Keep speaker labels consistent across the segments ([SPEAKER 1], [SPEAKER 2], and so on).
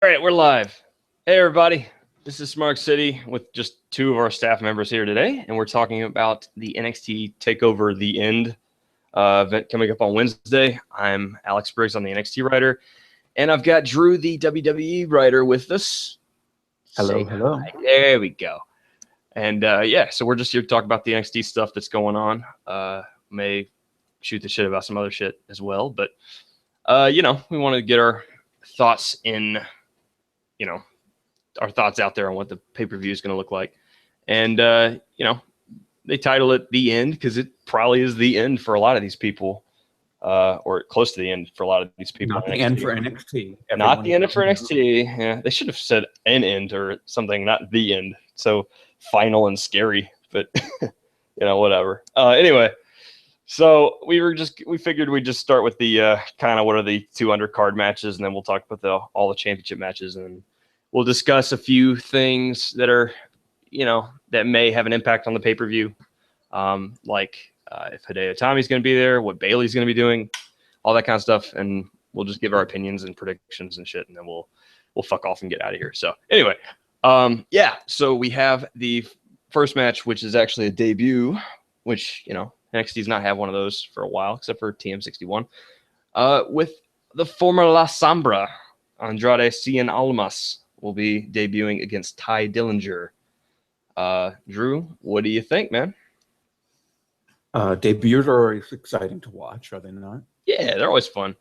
[SPEAKER 1] All right, we're live. Hey, everybody. This is Smark City with just two of our staff members here today, and we're talking about the NXT Takeover The End event coming up on Wednesday. I'm Alex Briggs, I'm the NXT writer, and I've got Drew, the WWE writer, with us.
[SPEAKER 2] Hello, hello.
[SPEAKER 1] Hi. There we go. And so we're just here to talk about the NXT stuff that's going on. May shoot the shit about some other shit as well, but we want to get our thoughts in. Our thoughts out there on what the pay-per-view is going to look like. And, they title it The End because it probably is the end for a lot of these people, or close to the end for a lot of these people.
[SPEAKER 2] Not the end for NXT.
[SPEAKER 1] Not the end for NXT. Yeah, they should have said an end or something, not the end. So final and scary, but, whatever. Anyway, so we figured we'd just start with the kind of what are the two undercard matches, and then we'll talk about all the championship matches, and we'll discuss a few things that are, that may have an impact on the pay-per-view, like if Hideo Itami's going to be there, what Bayley's going to be doing, all that kind of stuff, and we'll just give our opinions and predictions and shit, and then we'll fuck off and get out of here. So anyway, so we have the first match, which is actually a debut, which, NXT's not had one of those for a while, except for TM61, with the former La Sombra, Andrade Cien Almas, will be debuting against Ty Dillinger. Drew, what do you think, man?
[SPEAKER 2] Debuts are always exciting to watch, are they not?
[SPEAKER 1] Yeah, they're always fun.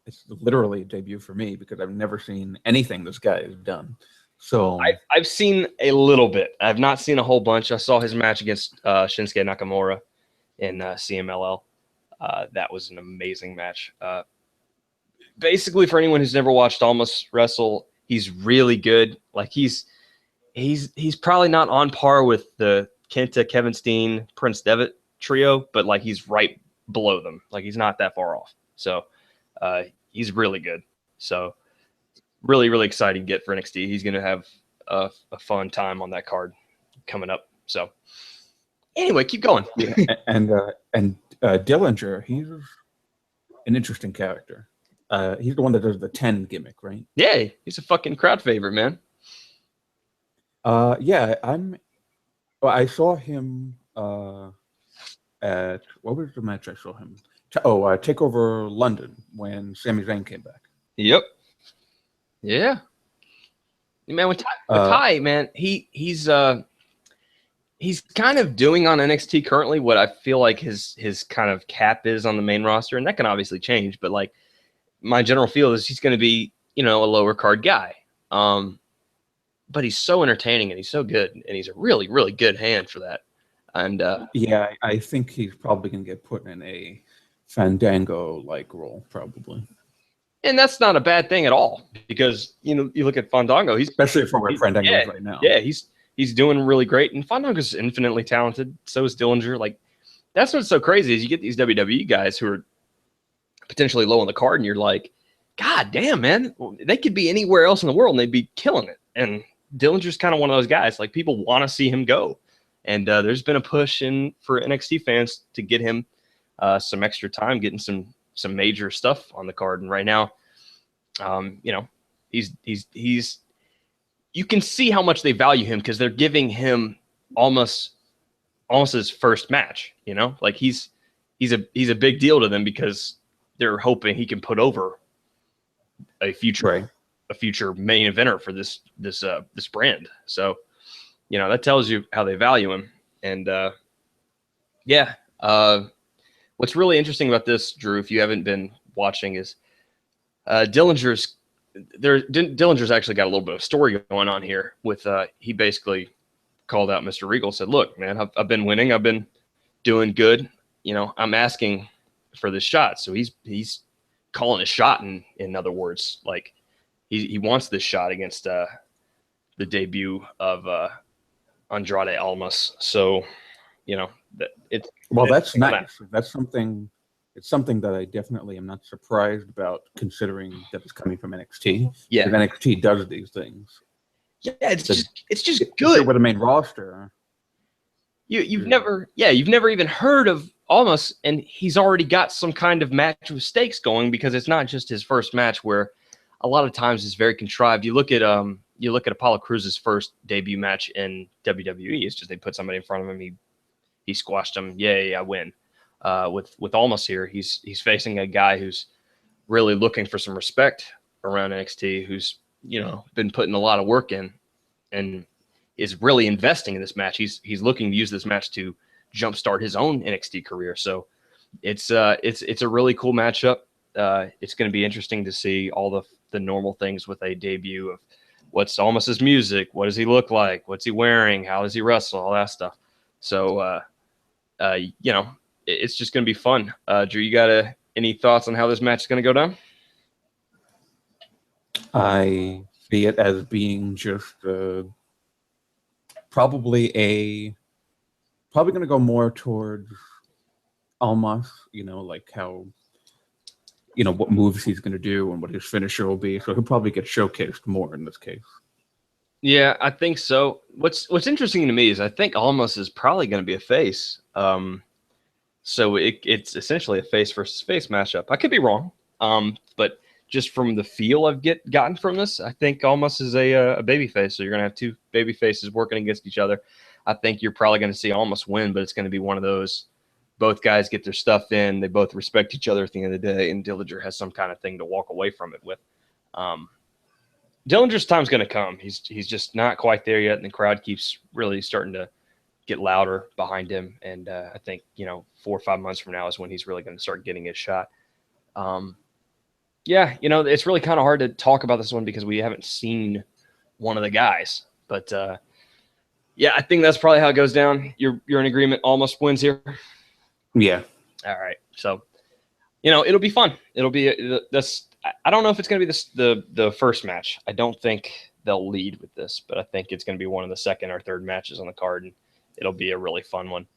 [SPEAKER 2] It's literally a debut for me because I've never seen anything this guy has done. So
[SPEAKER 1] I've seen a little bit. I've not seen a whole bunch. I saw his match against Shinsuke Nakamura in CMLL. That was an amazing match. Basically, for anyone who's never watched Almas wrestle, he's really good. Like he's probably not on par with the Kenta, Kevin Steen, Prince Devitt trio, but like he's right below them. Like he's not that far off. So he's really good. So really, really exciting get for NXT. He's going to have a fun time on that card coming up. So anyway, keep going.
[SPEAKER 2] Yeah, and Dillinger, he's an interesting character. He's the one that does the 10 gimmick, right?
[SPEAKER 1] Yeah, he's a fucking crowd favorite, man.
[SPEAKER 2] I saw him at, what was the match I saw him? Takeover London when Sami Zayn came back.
[SPEAKER 1] Yep. Yeah. Man, with Ty, man, he's kind of doing on NXT currently what I feel like his kind of cap is on the main roster, and that can obviously change, but like my general feel is he's going to be, a lower card guy. But he's so entertaining and he's so good, and he's a really, really good hand for that. And
[SPEAKER 2] I think he's probably going to get put in a Fandango-like role, probably.
[SPEAKER 1] And that's not a bad thing at all, because you look at Fandango,
[SPEAKER 2] especially for where Fandango is right now.
[SPEAKER 1] Yeah, he's doing really great, and Fandango's infinitely talented. So is Dillinger. Like that's what's so crazy is you get these WWE guys who are potentially low on the card, and you're like, God damn, man, they could be anywhere else in the world and they'd be killing it. And Dillinger's kind of one of those guys. Like people want to see him go, and there's been a push in for NXT fans to get him some extra time, getting some major stuff on the card. And right now, he's you can see how much they value him because they're giving him almost his first match. Like he's a big deal to them because they're hoping he can put over a future main eventer for this brand. So, that tells you how they value him. And what's really interesting about this, Drew, if you haven't been watching, is Dillinger's actually got a little bit of story going on here with he basically called out Mr. Regal, said, look, man, I've been winning, I've been doing good, I'm asking for this shot. So he's calling a shot in other words. Like he wants this shot against the debut of Andrade Almas. So
[SPEAKER 2] that's nice. That's something. It's something that I definitely am not surprised about, considering that it's coming from NXT.
[SPEAKER 1] Yeah,
[SPEAKER 2] NXT does these things.
[SPEAKER 1] Yeah, it's just good
[SPEAKER 2] with the main roster.
[SPEAKER 1] You've never even heard of Almas, and he's already got some kind of match with stakes going, because it's not just his first match where a lot of times is very contrived. You look at Apollo Cruz's first debut match in WWE. It's just they put somebody in front of him. He squashed him. Yay, I win. With Almas here, he's facing a guy who's really looking for some respect around NXT, who's been putting a lot of work in and is really investing in this match. He's looking to use this match to jumpstart his own NXT career. So it's a really cool matchup. It's going to be interesting to see all the normal things with a debut of what's Almas's music, what does he look like, what's he wearing, how does he wrestle, all that stuff. So it's just going to be fun. Drew, you got any thoughts on how this match is going to go down?
[SPEAKER 2] I see it as being just probably going to go more towards Almas, like how, what moves he's going to do and what his finisher will be. So he'll probably get showcased more in this case.
[SPEAKER 1] Yeah, I think so. What's interesting to me is I think Almas is probably going to be a face. So it's essentially a face versus face matchup. I could be wrong, but just from the feel I've gotten from this, I think Almas is a baby face. So you're going to have two baby faces working against each other. I think you're probably going to see Almas win, but it's going to be one of those, both guys get their stuff in, they both respect each other at the end of the day, and Dillinger has some kind of thing to walk away from it with. Dillinger's time's going to come. He's just not quite there yet, and the crowd keeps really starting to get louder behind him. And I think 4 or 5 months from now is when he's really going to start getting his shot. It's really kind of hard to talk about this one because we haven't seen one of the guys. But I think that's probably how it goes down. You're in agreement. Almost wins here.
[SPEAKER 2] Yeah.
[SPEAKER 1] All right. So it'll be fun. It'll be this. I don't know if it's going to be the first match. I don't think they'll lead with this, but I think it's going to be one of the second or third matches on the card, and it'll be a really fun one.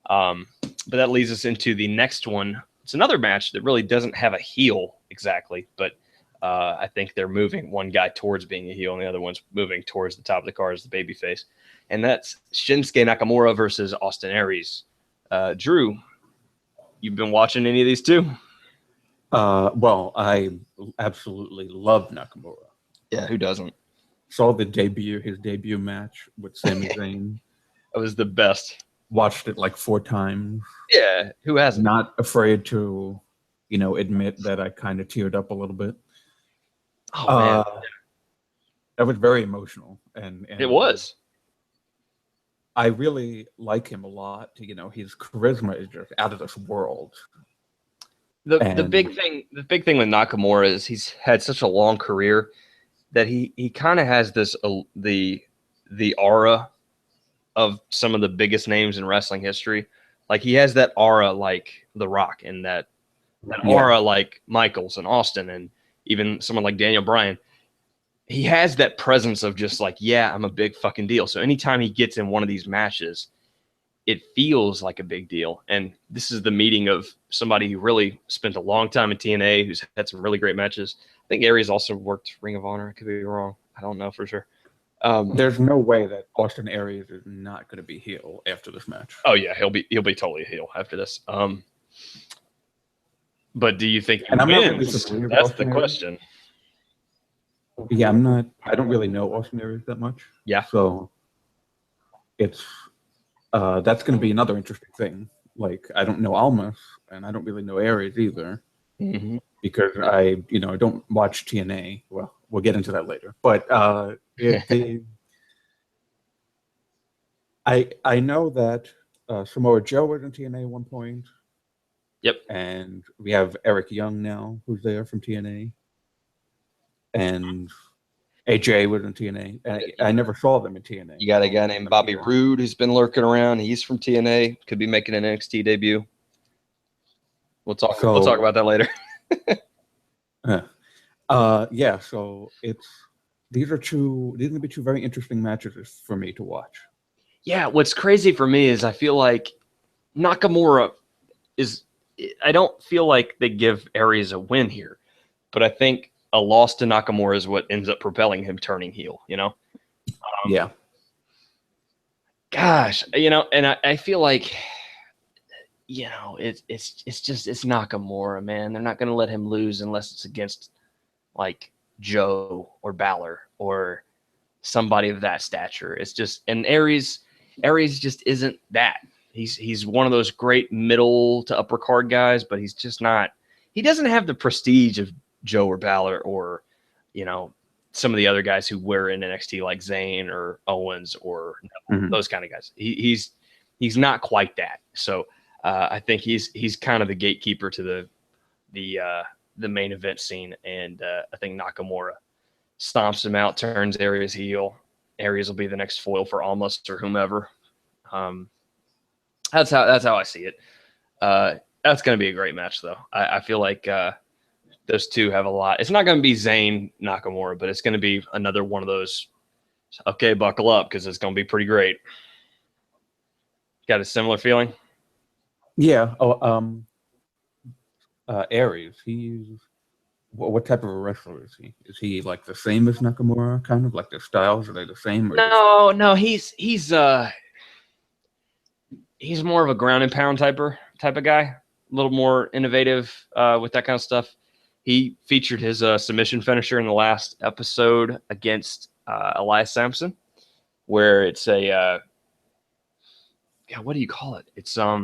[SPEAKER 1] But that leads us into the next one. It's another match that really doesn't have a heel exactly, but I think they're moving one guy towards being a heel, and the other one's moving towards the top of the card as the babyface, and that's Shinsuke Nakamura versus Austin Aries. Drew, you've been watching any of these two?
[SPEAKER 2] Well, I absolutely love Nakamura.
[SPEAKER 1] Yeah, who doesn't?
[SPEAKER 2] Saw his debut match with Sami Zayn.
[SPEAKER 1] It was the best.
[SPEAKER 2] Watched it like 4 times.
[SPEAKER 1] Yeah, who hasn't?
[SPEAKER 2] Not afraid to, admit that I kind of teared up a little bit.
[SPEAKER 1] Oh man,
[SPEAKER 2] that was very emotional, and
[SPEAKER 1] it was.
[SPEAKER 2] I really like him a lot. His charisma is just out of this world.
[SPEAKER 1] The big thing with Nakamura is he's had such a long career that he kind of has this the aura of some of the biggest names in wrestling history. Like he has that aura like The Rock, and that aura like Michaels and Austin, and even someone like Daniel Bryan. He has that presence of just like, yeah, I'm a big fucking deal. So anytime he gets in one of these matches, it feels like a big deal. And this is the meeting of somebody who really spent a long time in TNA, who's had some really great matches. I think Aries also worked Ring of Honor. I could be wrong. I don't know for sure.
[SPEAKER 2] There's no way that Austin Aries is not going to be heel after this match.
[SPEAKER 1] Oh yeah, he'll be totally a heel after this. But do you think he wins? That's the question.
[SPEAKER 2] Yeah, I don't really know Austin Aries that much.
[SPEAKER 1] Yeah.
[SPEAKER 2] So it's that's going to be another interesting thing. Like, I don't know Almas, and I don't really know Aries either, because I don't watch TNA. Well, we'll get into that later. But I know that Samoa Joe was in TNA at one point.
[SPEAKER 1] Yep.
[SPEAKER 2] And we have Eric Young now, who's there from TNA. And AJ was in TNA. I never saw them in TNA.
[SPEAKER 1] You got a guy named Bobby Roode who's been lurking around. He's from TNA. Could be making an NXT debut. We'll talk about that later.
[SPEAKER 2] So these are going to be 2 very interesting matches for me to watch. Yeah,
[SPEAKER 1] what's crazy for me is I feel like Nakamura I don't feel like they give Aries a win here, but I think a loss to Nakamura is what ends up propelling him turning heel,
[SPEAKER 2] Yeah.
[SPEAKER 1] Gosh, and I feel like, it's Nakamura, man. They're not going to let him lose unless it's against like Joe or Balor or somebody of that stature. It's just, and Aries just isn't that. He's one of those great middle to upper card guys, but he's just not. He doesn't have the prestige of Joe or Balor or, you know, some of the other guys who were in NXT like Zayn or Owens or those kind of guys. He's not quite that. So I think he's kind of the gatekeeper to the main event scene, and I think Nakamura stomps him out, turns Aries heel. Aries will be the next foil for Almost or whomever. That's how I see it. That's going to be a great match, though. I feel like those two have a lot. It's not going to be Zayn Nakamura, but it's going to be another one of those. Okay, buckle up because it's going to be pretty great. Got a similar feeling?
[SPEAKER 2] Yeah. Aries. What type of a wrestler is he? Is he like the same as Nakamura? Kind of like their styles, are they the same? Or
[SPEAKER 1] No. He's more of a ground and pound type of guy. A little more innovative with that kind of stuff. He featured his submission finisher in the last episode against Elias Sampson, where it's a what do you call it? It's I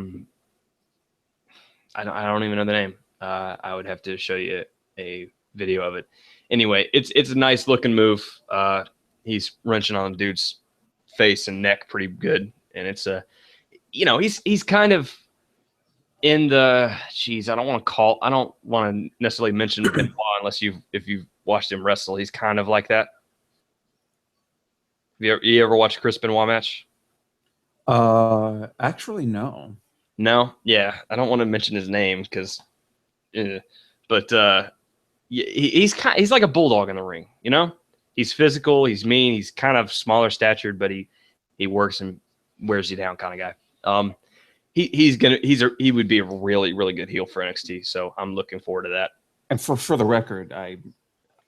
[SPEAKER 1] don't even know the name. I would have to show you a video of it. Anyway, it's a nice looking move. He's wrenching on the dude's face and neck pretty good, and it's he's kind of in the I don't want to necessarily mention Benoit unless if you've watched him wrestle. He's kind of like that. You ever watch a Chris Benoit match?
[SPEAKER 2] Actually, no.
[SPEAKER 1] No, yeah, I don't want to mention his name because, but he's like a bulldog in the ring. You know, he's physical, he's mean, he's kind of smaller statured, but he works and wears you down kind of guy. He would be a really, really good heel for NXT. So I'm looking forward to that.
[SPEAKER 2] And for the record,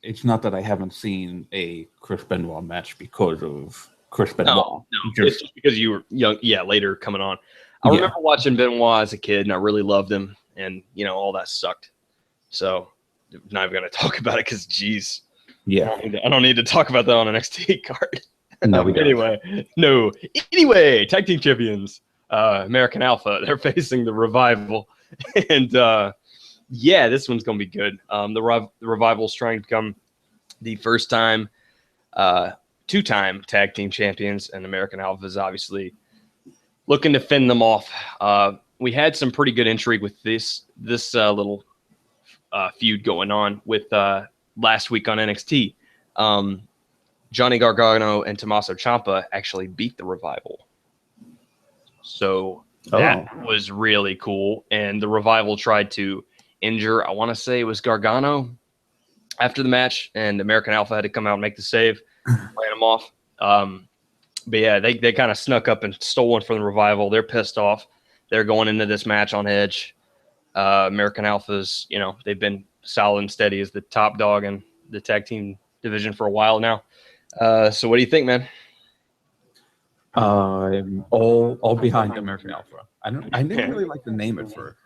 [SPEAKER 2] it's not that I haven't seen a Chris Benoit match because of Chris Benoit.
[SPEAKER 1] No, it's just because you were young. Yeah, later coming on. I remember watching Benoit as a kid, and I really loved him, and all that sucked. So I'm not even going to talk about it because, geez,
[SPEAKER 2] yeah,
[SPEAKER 1] I don't need to talk about that on an NXT card.
[SPEAKER 2] No, we don't.
[SPEAKER 1] Anyway, tag team champions, American Alpha. They're facing the Revival, and this one's going to be good. The Revival's trying to become the first time, two-time tag team champions, and American Alpha is obviously looking to fend them off. We had some pretty good intrigue with this little feud going on with last week on NXT. Johnny Gargano and Tommaso Ciampa actually beat the Revival. So that was really cool. And the Revival tried to injure, I want to say it was Gargano after the match, and American Alpha had to come out and make the save, ran him off. But yeah, they kind of snuck up and stole one from the Revival. They're pissed off. They're going into this match on edge. American Alpha's, they've been solid and steady as the top dog in the tag team division for a while now. So what do you think, man?
[SPEAKER 2] I'm all behind American Alpha. I didn't really like the name at first.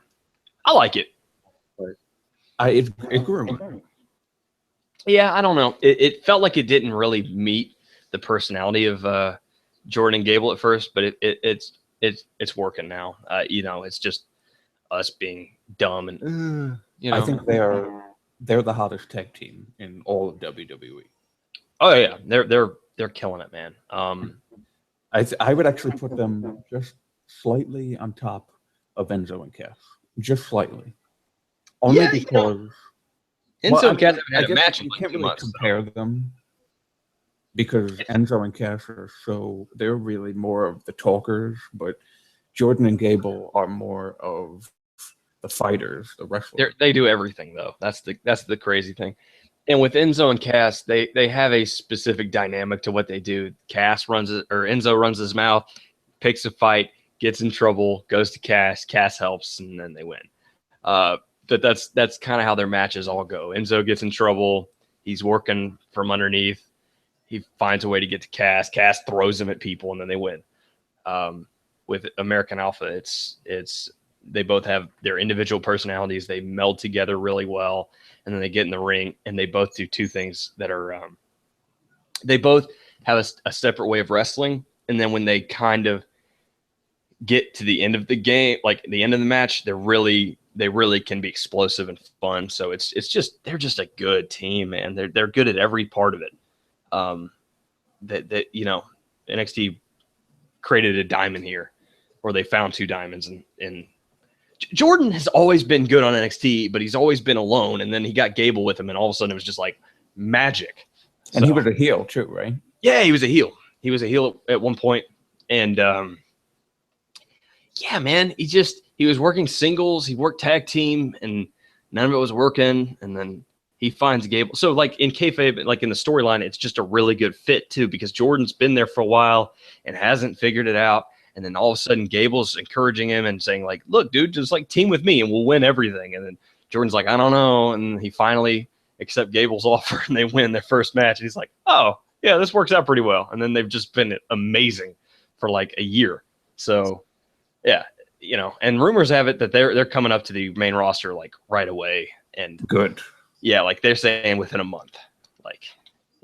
[SPEAKER 1] I like it.
[SPEAKER 2] But it grew.
[SPEAKER 1] Yeah, I don't know. It felt like it didn't really meet the personality of Jordan and Gable at first, but it's working now. It's just us being dumb and
[SPEAKER 2] I think they're the hottest tag team in all of WWE.
[SPEAKER 1] Oh yeah, they're killing it, man.
[SPEAKER 2] I would actually put them just slightly on top of Enzo and Cass, just slightly, only because
[SPEAKER 1] Enzo and Cass have had a match.
[SPEAKER 2] You can't really compare them because Enzo and Cass they're really more of the talkers, but Jordan and Gable are more of the fighters, the wrestlers.
[SPEAKER 1] They do everything though. That's the crazy thing. And with Enzo and Cass, they have a specific dynamic to what they do. Enzo runs his mouth, picks a fight, gets in trouble, goes to Cass helps, and then they win. But that's kind of how their matches all go. Enzo gets in trouble, he's working from underneath, he finds a way to get to Cass throws him at people, and then they win. With American Alpha, it's they both have their individual personalities. They meld together really well, and then they get in the ring, and they both do two things that are they both have a separate way of wrestling, and then when they kind of get to the end of the game, like the end of the match, they really can be explosive and fun. So it's just they're just a good team, man. They're good at every part of it. That you know, NXT created a diamond here, or they found two diamonds, and Jordan has always been good on NXT, but he's always been alone. And then he got Gable with him, and all of a sudden it was just like magic.
[SPEAKER 2] And he was a heel too, right?
[SPEAKER 1] Yeah, he was a heel. He was a heel at one point, and yeah, man, he was working singles, he worked tag team, and none of it was working. And then he finds Gable. So like in kayfabe, like in the storyline, it's just a really good fit too, because Jordan's been there for a while and hasn't figured it out. And then all of a sudden Gable's encouraging him and saying like, look, dude, just like team with me and we'll win everything. And then Jordan's like, I don't know. And he finally accepts Gable's offer and they win their first match. And he's like, oh yeah, this works out pretty well. And then they've just been amazing for like a year. So yeah, you know, and rumors have it that they're coming up to the main roster like right away. And
[SPEAKER 2] good.
[SPEAKER 1] Yeah, like they're saying within a month. Like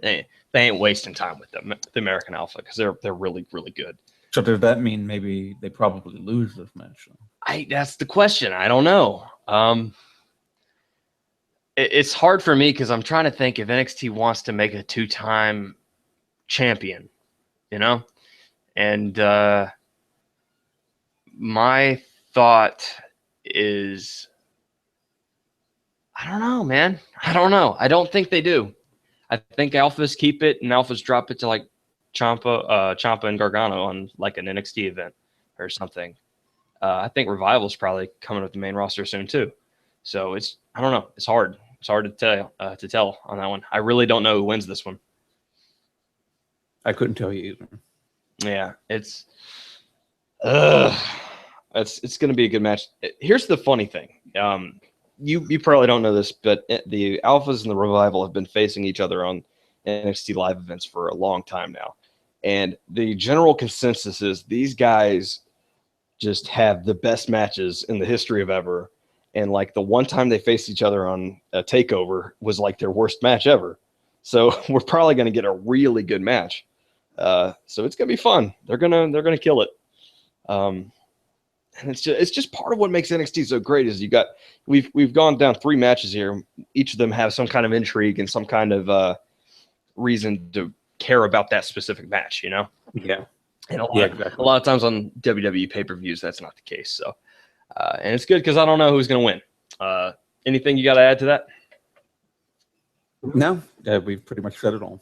[SPEAKER 1] they ain't wasting time with them, the American Alpha, because they're really, really good.
[SPEAKER 2] So does that mean maybe they probably lose this match?
[SPEAKER 1] That's the question. I don't know. It's hard for me because I'm trying to think if NXT wants to make a 2-time champion, you know? And my thought is, I don't know, man. I don't know. I don't think they do. I think Alphas keep it and Alphas drop it to like Ciampa and Gargano on like an NXT event or something. I think Revival's probably coming with the main roster soon too. So I don't know. It's hard. It's hard to tell on that one. I really don't know who wins this one.
[SPEAKER 2] I couldn't tell you either.
[SPEAKER 1] Yeah, it's going to be a good match. Here's the funny thing. You probably don't know this, but the Alphas and the Revival have been facing each other on NXT live events for a long time now. And the general consensus is these guys just have the best matches in the history of ever. And like the one time they faced each other on a takeover was like their worst match ever. So we're probably going to get a really good match. So it's going to be fun. They're going to kill it. And it's just part of what makes NXT so great is we've gone down 3 matches here. Each of them have some kind of intrigue and some kind of reason to care about that specific match, you know?
[SPEAKER 2] Yeah.
[SPEAKER 1] And a lot of times on WWE pay-per-views, that's not the case. So, and it's good because I don't know who's going to win. Anything you got to add to that?
[SPEAKER 2] No, we've pretty much said it all.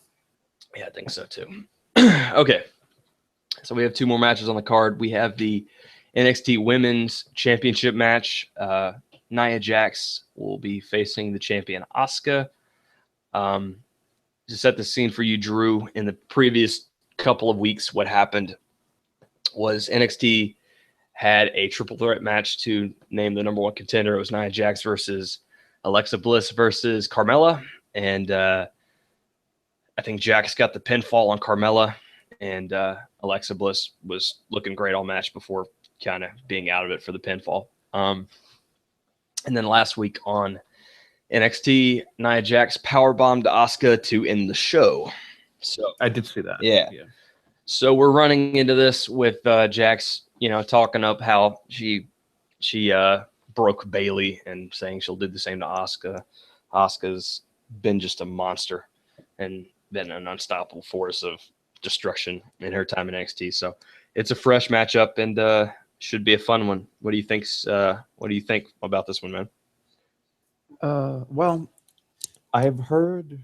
[SPEAKER 1] Yeah, I think so too. Okay. So we have 2 more matches on the card. We have the NXT Women's Championship match. Nia Jax will be facing the champion Asuka. To set the scene for you, Drew, in the previous couple of weeks, what happened was NXT had a triple threat match to name the number 1 contender. It was Nia Jax versus Alexa Bliss versus Carmella. And I think Jax got the pinfall on Carmella, and Alexa Bliss was looking great all match before kind of being out of it for the pinfall. And then last week on NXT, Nia Jax powerbombed Asuka to end the show. So
[SPEAKER 2] I did see that.
[SPEAKER 1] Yeah. So we're running into this with Jax, you know, talking up how she broke Bailey and saying she'll do the same to Asuka. Asuka's been just a monster and been an unstoppable force of destruction in her time in NXT. So it's a fresh matchup and should be a fun one. What do you think about this one, man?
[SPEAKER 2] Well, I've heard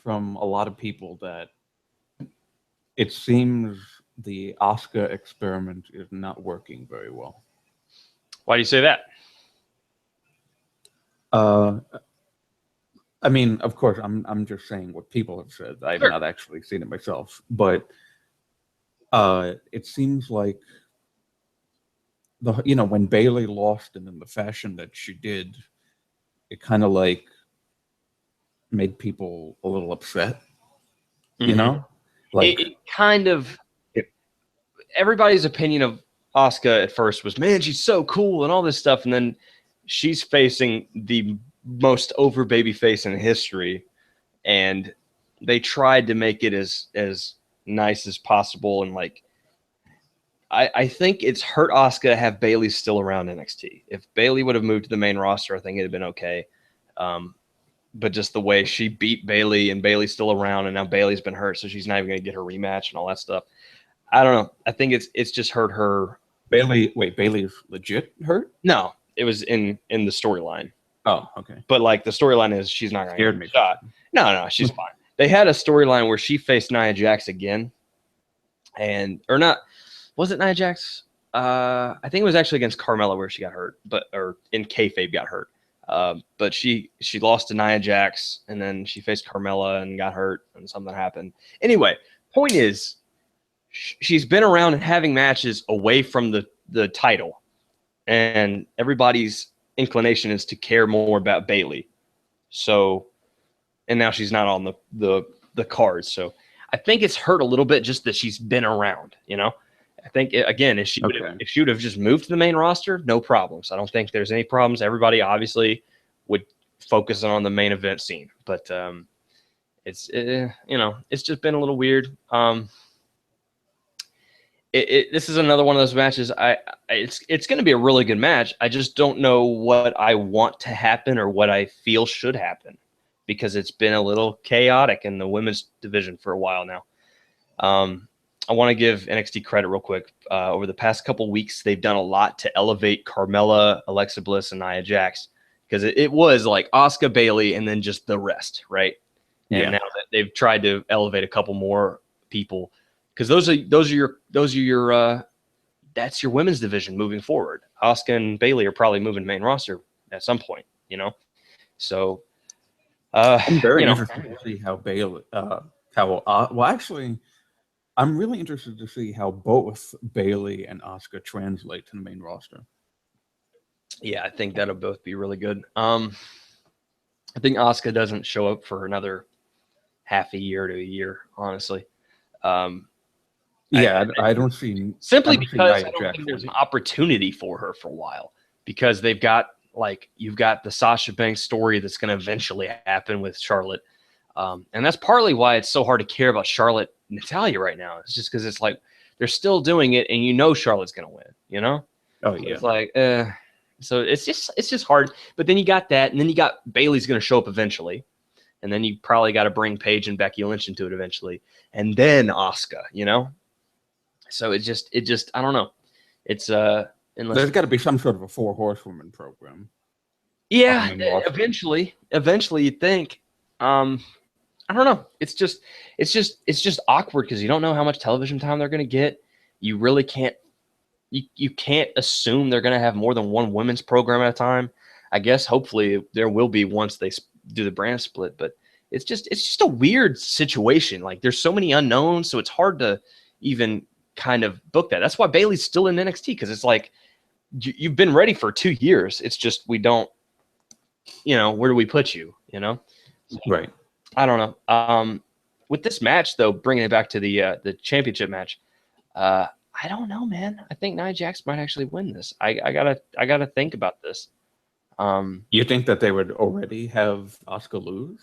[SPEAKER 2] from a lot of people that it seems the Asuka experiment is not working very well.
[SPEAKER 1] Why do you say that?
[SPEAKER 2] I mean, of course, I'm just saying what people have said. I've not actually seen it myself, but it seems like when Bailey lost and in the fashion that she did, it kind of like made people a little upset. You know,
[SPEAKER 1] like it kind of everybody's opinion of Asuka at first was, man, she's so cool and all this stuff, and then she's facing the most over baby face in history, and they tried to make it as nice as possible, and like I think it's hurt Asuka to have Bayley still around NXT. If Bayley would have moved to the main roster, I think it'd have been okay. But just the way she beat Bayley and Bayley's still around, and now Bayley's been hurt, so she's not even going to get her rematch and all that stuff. I don't know. I think it's just hurt her.
[SPEAKER 2] Bayley's legit hurt?
[SPEAKER 1] No, it was in the storyline.
[SPEAKER 2] Oh, okay.
[SPEAKER 1] But like the storyline is she's not going to get a shot. No, she's fine. They had a storyline where she faced Nia Jax again, or not. Was it Nia Jax? I think it was actually against Carmella where she got hurt, or in kayfabe got hurt. But she lost to Nia Jax, and then she faced Carmella and got hurt, and something happened. Anyway, point is, she's been around and having matches away from the title, and everybody's inclination is to care more about Bayley. So, and now she's not on the cards. So I think it's hurt a little bit just that she's been around, you know. I think, again, if she would have just moved to the main roster, no problems. I don't think there's any problems. Everybody obviously would focus on the main event scene. But it's just been a little weird. This is another one of those matches. It's going to be a really good match. I just don't know what I want to happen or what I feel should happen, because it's been a little chaotic in the women's division for a while now. I want to give NXT credit real quick. Over the past couple weeks, they've done a lot to elevate Carmella, Alexa Bliss, and Nia Jax, because it was like Asuka, Bayley, and then just the rest, right? Yeah. And now that they've tried to elevate a couple more people, because those are your that's your women's division moving forward. Asuka and Bayley are probably moving main roster at some point, you know. So
[SPEAKER 2] I'm very interested to see how Bayley, I'm really interested to see how both Bayley and Asuka translate to the main roster.
[SPEAKER 1] Yeah, I think that'll both be really good. I think Asuka doesn't show up for another half a year to a year, honestly.
[SPEAKER 2] I don't see
[SPEAKER 1] because I don't think there's an opportunity for her for a while, because they've got you've got the Sasha Banks story that's going to eventually happen with Charlotte. And that's partly why it's so hard to care about Charlotte Natalya right now. It's just because it's like they're still doing it, and you know Charlotte's going to win, you know?
[SPEAKER 2] Oh, yeah.
[SPEAKER 1] It's like, so it's just hard. But then you got that, and then you got Bayley's going to show up eventually. And then you probably got to bring Paige and Becky Lynch into it eventually. And then Asuka, you know? So it just I don't know. It's
[SPEAKER 2] there's got to be some sort of a 4 horsewoman program.
[SPEAKER 1] Yeah, eventually you'd think. I don't know. It's just awkward because you don't know how much television time they're going to get. You really can't. You can't assume they're going to have more than one women's program at a time. I guess hopefully there will be once they do the brand split, but it's just a weird situation. Like there's so many unknowns, so it's hard to even kind of book that. That's why Bayley's still in NXT, because it's like you've been ready for 2 years. It's just we don't. Where do we put you?
[SPEAKER 2] Right.
[SPEAKER 1] I don't know. With this match, though, bringing it back to the championship match, I don't know, man. I think Nia Jax might actually win this. I gotta think about this.
[SPEAKER 2] You think that they would already have Asuka lose?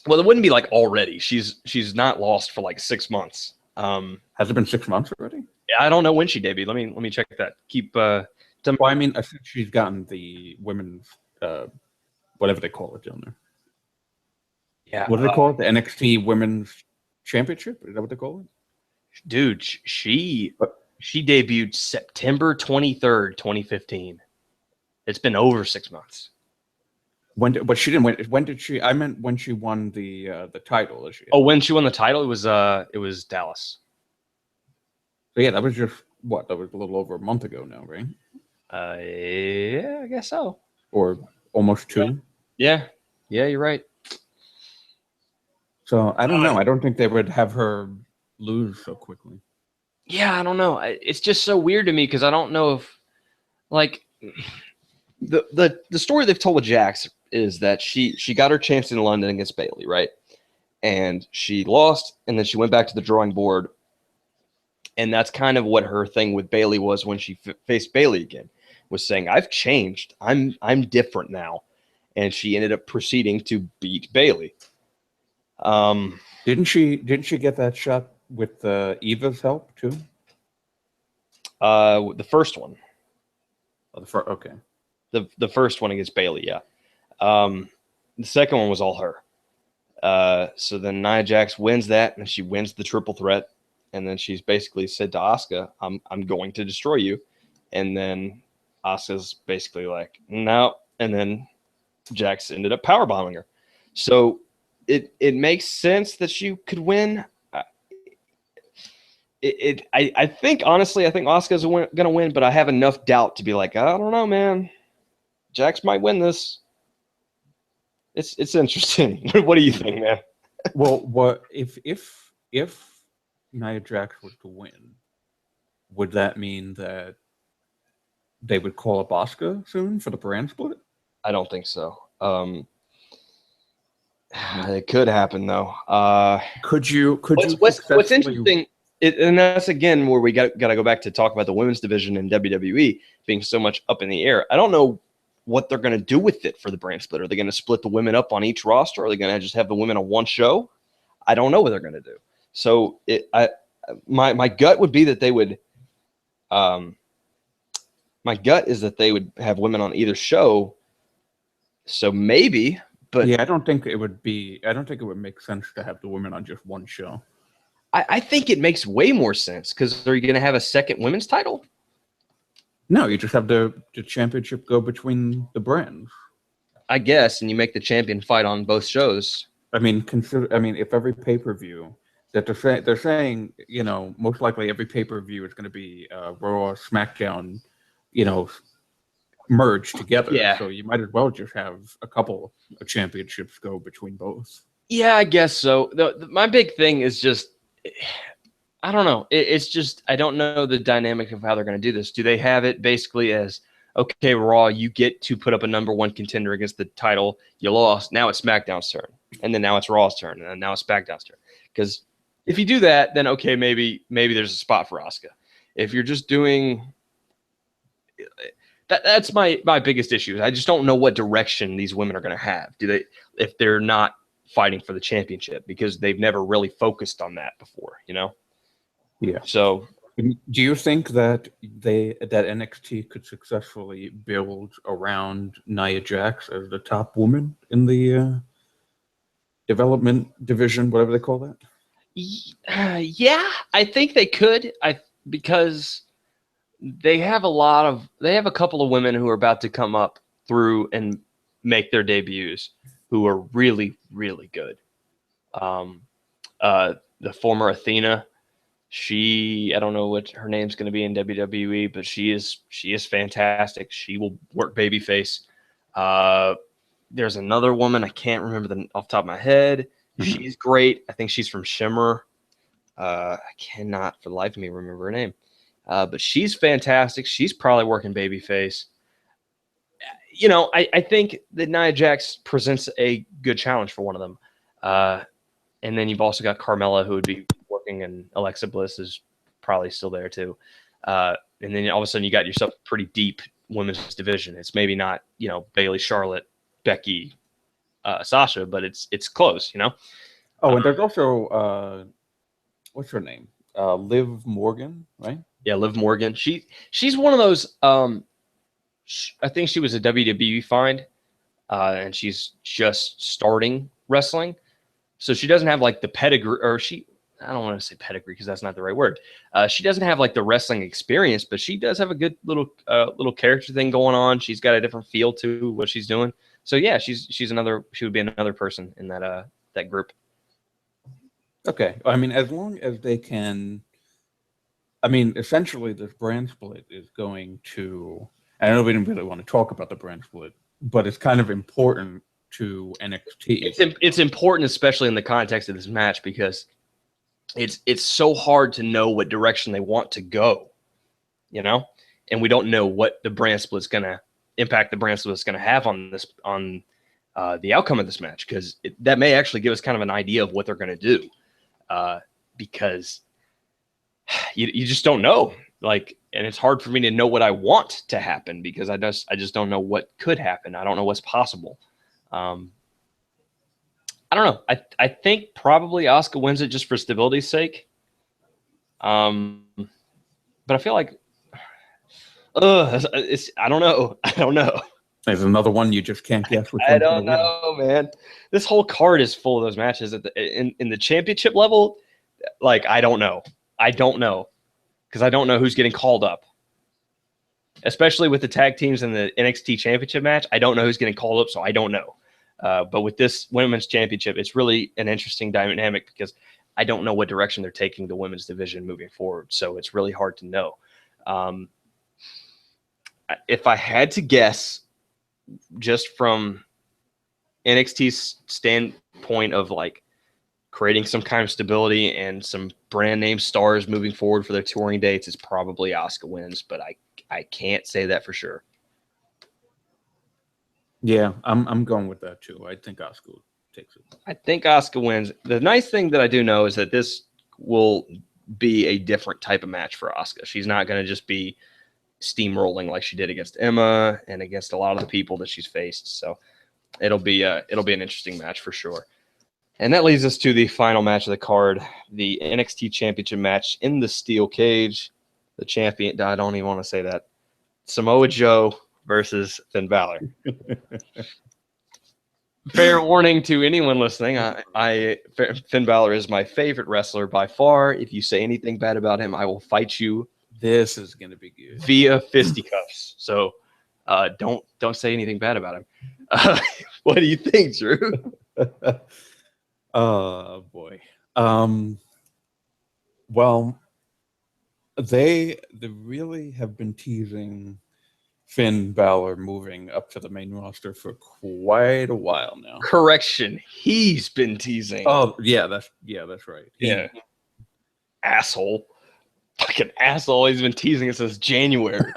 [SPEAKER 1] Well, it wouldn't be like already. She's not lost for like 6 months.
[SPEAKER 2] Has it been 6 months already?
[SPEAKER 1] Yeah, I don't know when she debuted. Let me check that.
[SPEAKER 2] Well, I mean, I think she's gotten the women's whatever they call it down there.
[SPEAKER 1] Yeah.
[SPEAKER 2] What do they call it? The NXT Women's Championship? Is that what they call it?
[SPEAKER 1] Dude, she debuted September 23rd, 2015. It's been over 6 months.
[SPEAKER 2] But she didn't win. When did she? I meant when she won the title.
[SPEAKER 1] When she won the title, it was Dallas.
[SPEAKER 2] So yeah, that was just what? That was a little over a month ago now, right?
[SPEAKER 1] Yeah, I guess so.
[SPEAKER 2] Or almost 2.
[SPEAKER 1] Yeah, you're right.
[SPEAKER 2] So I don't know. I don't think they would have her lose so quickly.
[SPEAKER 1] Yeah, I don't know. It's just so weird to me because I don't know if, like, the story they've told with Jax is that she got her chance in London against Bayley, right? And she lost, and then she went back to the drawing board, And that's kind of what her thing with Bayley was when she faced Bayley again, was saying, I've changed. I'm different now. And she ended up proceeding to beat Bayley.
[SPEAKER 2] Didn't she get that shot with Eva's help too?
[SPEAKER 1] The first one.
[SPEAKER 2] Oh, okay.
[SPEAKER 1] The first one against Bayley, yeah. The second one was all her. So then Nia Jax wins that, and she wins the triple threat. And then she's basically said to Asuka, I'm going to destroy you. And then Asuka's basically like, no. And then Jax ended up powerbombing her. So it makes sense that she could win. I think, honestly, I think Asuka's going to win, but I have enough doubt to be like, I don't know, man. Jax might win this. It's interesting. What do you think, man?
[SPEAKER 2] Well, what if Nia Jax was to win? Would that mean that they would call up Asuka soon for the brand split?
[SPEAKER 1] I don't think so. It could happen though.
[SPEAKER 2] What's
[SPEAKER 1] interesting? And that's again where we got to go back to talk about the women's division in WWE being so much up in the air. I don't know what they're going to do with it for the brand split. Are they going to split the women up on each roster? Are they going to just have the women on one show? I don't know what they're going to do. So my gut would be that they would. My gut is that they would have women on either show. So maybe, but
[SPEAKER 2] yeah, I don't think it would make sense to have the women on just one show.
[SPEAKER 1] I think it makes way more sense because are you going to have a second women's title?
[SPEAKER 2] No, you just have the championship go between the brands.
[SPEAKER 1] I guess, and you make the champion fight on both shows.
[SPEAKER 2] I mean, if every pay-per-view that they're saying, most likely every pay-per-view is going to be Raw, SmackDown, merged together.
[SPEAKER 1] Yeah.
[SPEAKER 2] So you might as well just have a couple of championships go between both.
[SPEAKER 1] Yeah, I guess so. My big thing is just, I don't know. It's just, I don't know the dynamic of how they're going to do this. Do they have it basically as, okay, Raw, you get to put up a number one contender against the title. You lost. Now it's SmackDown's turn. And then now it's Raw's turn. And then now it's SmackDown's turn. Because if you do that, then okay, maybe there's a spot for Asuka. If you're just doing that's my biggest issue. I just don't know what direction these women are going to have. If they're not fighting for the championship, because they've never really focused on that before,
[SPEAKER 2] Yeah.
[SPEAKER 1] So
[SPEAKER 2] do you think that NXT could successfully build around Nia Jax as the top woman in the development division, whatever they call that?
[SPEAKER 1] Yeah, I think they could. Because they have a couple of women who are about to come up through and make their debuts who are really, really good. The former Athena, I don't know what her name's going to be in WWE, but she is fantastic. She will work babyface. There's another woman, I can't remember off the top of my head. Mm-hmm. She's great. I think she's from Shimmer. I cannot for the life of me remember her name. But she's fantastic. She's probably working babyface. I think that Nia Jax presents a good challenge for one of them. And then you've also got Carmella, who would be working, and Alexa Bliss is probably still there too. And then all of a sudden you got yourself a pretty deep women's division. It's maybe not, Bayley, Charlotte, Becky, Sasha, but it's close,
[SPEAKER 2] Oh, and there's also what's her name? Liv Morgan, right?
[SPEAKER 1] Yeah, Liv Morgan. She's one of those. I think she was a WWE find, and she's just starting wrestling, so she doesn't have like the pedigree, or I don't want to say pedigree because that's not the right word. She doesn't have like the wrestling experience, but she does have a good little character thing going on. She's got a different feel to what she's doing. So yeah, she would be another person in that group.
[SPEAKER 2] Okay, I mean, as long as they can. I mean, essentially, this brand split is going to. I know we didn't really want to talk about the brand split, but it's kind of important to NXT.
[SPEAKER 1] It's important, especially in the context of this match, because it's so hard to know what direction they want to go, and we don't know what the brand split's going to impact. The brand split's going to have on the outcome of this match, because that may actually give us kind of an idea of what they're going to do, because you just don't know. Like, and it's hard for me to know what I want to happen because I just don't know what could happen. I don't know what's possible. I don't know. I think probably Asuka wins it just for stability's sake. But I feel like, I don't know. I don't know.
[SPEAKER 2] There's another one you just can't guess which
[SPEAKER 1] I
[SPEAKER 2] one's
[SPEAKER 1] don't
[SPEAKER 2] gonna
[SPEAKER 1] know, man. This whole card is full of those matches in the championship level. Like, I don't know. I don't know because I don't know who's getting called up. Especially with the tag teams in the NXT championship match, I don't know who's getting called up, so I don't know. But with this women's championship, it's really an interesting dynamic because I don't know what direction they're taking the women's division moving forward. So it's really hard to know. If I had to guess, just from NXT's standpoint of like creating some kind of stability and some brand name stars moving forward for their touring dates, it's probably Asuka wins, but I can't say that for sure.
[SPEAKER 2] Yeah, I'm going with that too. I think Asuka takes it.
[SPEAKER 1] I think Asuka wins. The nice thing that I do know is that this will be a different type of match for Asuka. She's not going to just be steamrolling like she did against Emma and against a lot of the people that she's faced. So it'll be an interesting match for sure. And that leads us to the final match of the card, the NXT Championship match in the steel cage. The champion, I don't even want to say that, Samoa Joe versus Finn Balor. Fair warning to anyone listening, Finn Balor is my favorite wrestler by far. If you say anything bad about him, I will fight you.
[SPEAKER 2] This is going to be good
[SPEAKER 1] via fisticuffs. So don't say anything bad about him. What do you think, Drew?
[SPEAKER 2] Oh boy. Well, they really have been teasing Finn Balor moving up to the main roster for quite a while now.
[SPEAKER 1] Correction, he's been teasing.
[SPEAKER 2] Oh yeah, that's right.
[SPEAKER 1] Yeah, asshole, fucking asshole. He's been teasing it since January.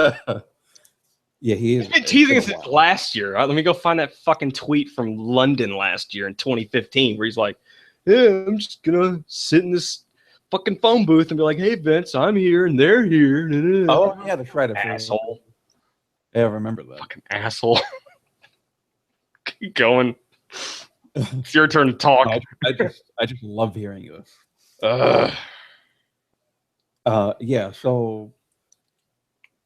[SPEAKER 2] Yeah, he's
[SPEAKER 1] been teasing it since last year. Let me go find that fucking tweet from London last year in 2015 where he's like, "Yeah, I'm just gonna sit in this fucking phone booth and be like, hey Vince, I'm here and they're here."
[SPEAKER 2] Oh yeah, that's right.
[SPEAKER 1] Asshole.
[SPEAKER 2] Yeah, I remember that.
[SPEAKER 1] Fucking asshole. Keep going. It's your turn to talk.
[SPEAKER 2] I just love hearing this. Yeah, so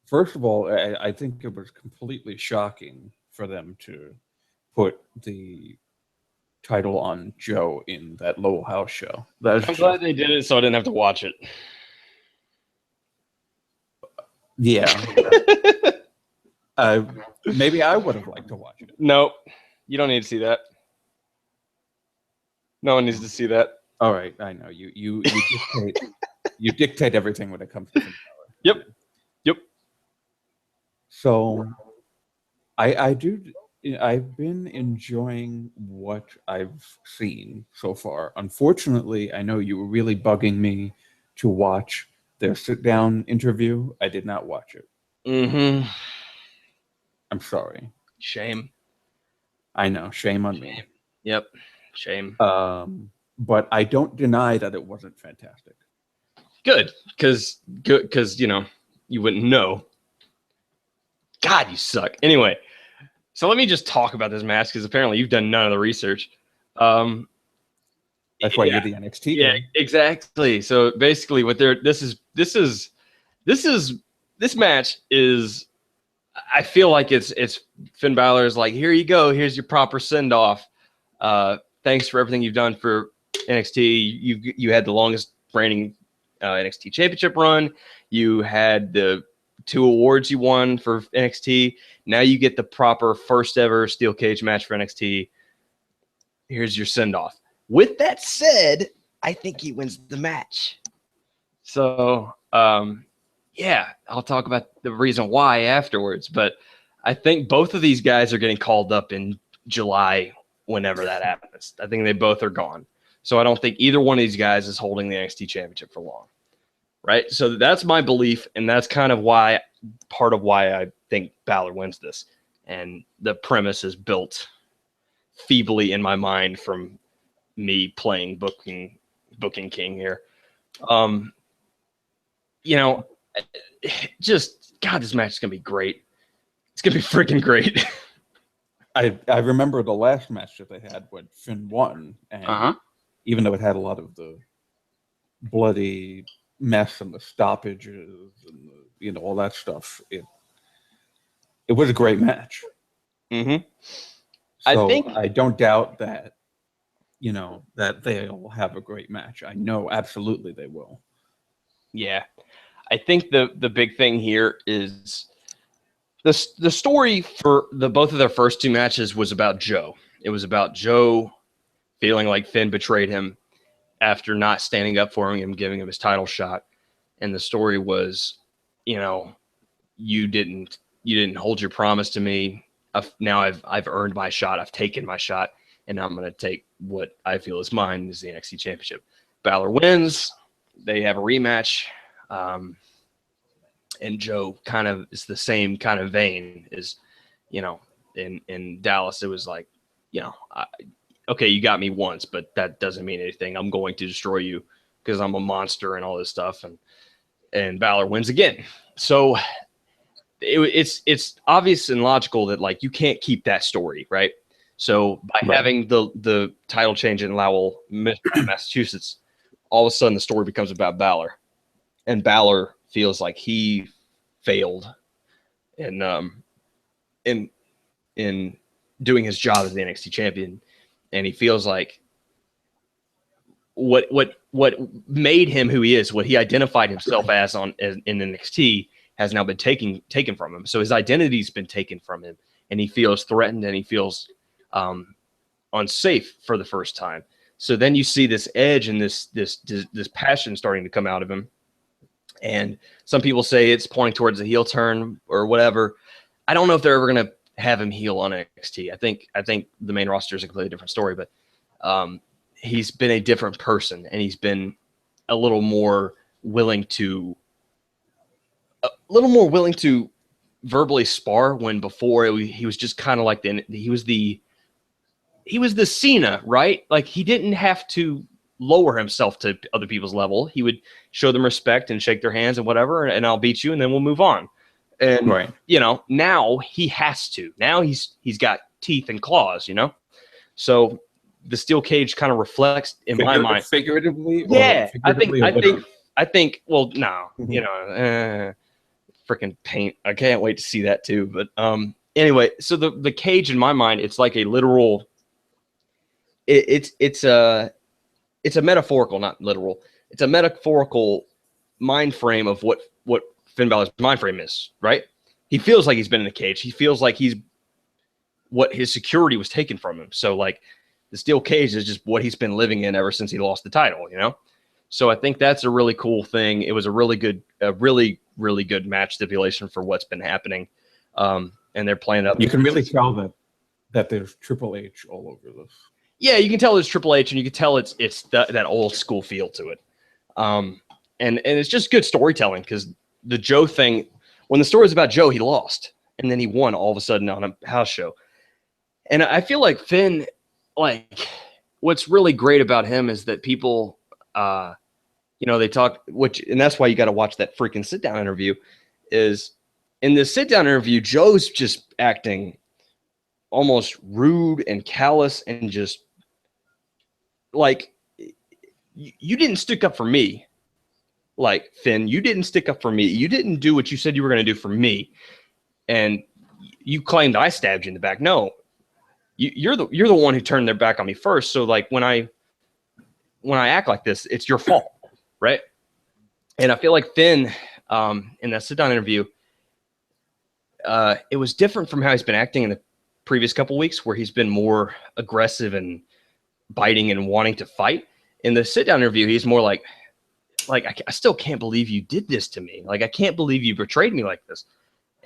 [SPEAKER 2] first of all, I think it was completely shocking for them to put the title on Joe in that Lowell House show.
[SPEAKER 1] I'm glad they did it so I didn't have to watch it.
[SPEAKER 2] Yeah. Maybe I would have liked to watch it.
[SPEAKER 1] Nope. You don't need to see that. No one needs to see that.
[SPEAKER 2] All right, I know. You dictate you dictate everything when it comes to Finn
[SPEAKER 1] Balor. Yep.
[SPEAKER 2] So I've been enjoying what I've seen so far. Unfortunately, I know you were really bugging me to watch their sit-down interview. I did not watch it.
[SPEAKER 1] Mm-hmm.
[SPEAKER 2] I'm sorry.
[SPEAKER 1] Shame.
[SPEAKER 2] I know. Shame on me.
[SPEAKER 1] Yep. Shame.
[SPEAKER 2] But I don't deny that it wasn't fantastic.
[SPEAKER 1] Good, because you wouldn't know. God, you suck. Anyway, so let me just talk about this match because apparently you've done none of the research.
[SPEAKER 2] That's why you're the NXT.
[SPEAKER 1] Yeah, exactly. So basically, this match is. I feel like it's Finn Balor's like, here you go, here's your proper send off. Thanks for everything you've done for NXT. You had the longest reigning NXT championship run. You had the 2 awards you won for NXT. Now you get the proper first ever steel cage match for NXT. Here's your send off. With that said, I think he wins the match. So, yeah, I'll talk about the reason why afterwards. But I think both of these guys are getting called up in July, whenever that happens. I think they both are gone. So I don't think either one of these guys is holding the NXT championship for long. Right? So that's my belief, and that's kind of part of why I think Balor wins this. And the premise is built feebly in my mind from me playing Booking King here. you know, just God, this match is gonna be great. It's gonna be freaking great.
[SPEAKER 2] I remember the last match that they had when Finn won, and even though it had a lot of the bloody mess and the stoppages and all that stuff, it was a great match.
[SPEAKER 1] Mm-hmm.
[SPEAKER 2] So I don't doubt that that they'll have a great match. I know absolutely they will.
[SPEAKER 1] Yeah, I think the big thing here is the story for both of their first two matches was about Joe. It was about Joe feeling like Finn betrayed him after not standing up for him and giving him his title shot. And the story was, you didn't hold your promise to me. Now I've earned my shot. I've taken my shot, and now I'm going to take what I feel is mine, is the NXT Championship. Balor wins. They have a rematch. And Joe kind of is the same kind of vein as, in Dallas. It was like, okay, you got me once, but that doesn't mean anything. I'm going to destroy you because I'm a monster and all this stuff. And Balor wins again. So it's obvious and logical that like you can't keep that story, right? So by having the title change in Lowell, Massachusetts, all of a sudden the story becomes about Balor, and Balor feels like he failed in doing his job as the NXT champion, and he feels like what made him who he is, what he identified himself as in NXT, has now been taken from him. So his identity's been taken from him, and he feels threatened, and he feels unsafe for the first time. So then you see this edge and this passion starting to come out of him. And some people say it's pointing towards a heel turn or whatever. I don't know if they're ever going to have him heel on NXT. I think the main roster is a completely different story, but he's been a different person, and he's been a little more willing to verbally spar, when before he was just kind of like he was the Cena, right? Like he didn't have to lower himself to other people's level. He would show them respect and shake their hands and whatever, and I'll beat you, and then we'll move on. And now he has to. Now he's got teeth and claws, So the steel cage kind of reflects in my mind
[SPEAKER 2] figuratively.
[SPEAKER 1] Yeah, I think. Well, no, freaking paint. I can't wait to see that too. But anyway, so the cage in my mind, it's like a literal. It's a metaphorical, not literal. It's a metaphorical mind frame of what Finn Balor's mind frame is, right? He feels like he's been in the cage. He feels like what his security was taken from him. So like the steel cage is just what he's been living in ever since he lost the title, So I think that's a really cool thing. It was a really good match stipulation for what's been happening. And they're playing up.
[SPEAKER 2] You can really tell that there's Triple H all over this.
[SPEAKER 1] Yeah, you can tell it's Triple H, and you can tell it's that old school feel to it. And it's just good storytelling, because the Joe thing, when the story was about Joe, he lost, and then he won all of a sudden on a house show. And I feel like Finn, like, what's really great about him is that people, they talk, and that's why you got to watch that freaking sit down interview. Is in this sit down interview, Joe's just acting almost rude and callous, and just like, you didn't stick up for me. Like, Finn, you didn't stick up for me. You didn't do what you said you were going to do for me. And you claimed I stabbed you in the back. No, you're the one who turned their back on me first. So like when I act like this, it's your fault, right? And I feel like Finn, in that sit down interview, it was different from how he's been acting in the previous couple weeks, where he's been more aggressive and biting and wanting to fight. In the sit down interview, he's more like I still can't believe you did this to me. Like, I can't believe you betrayed me like this.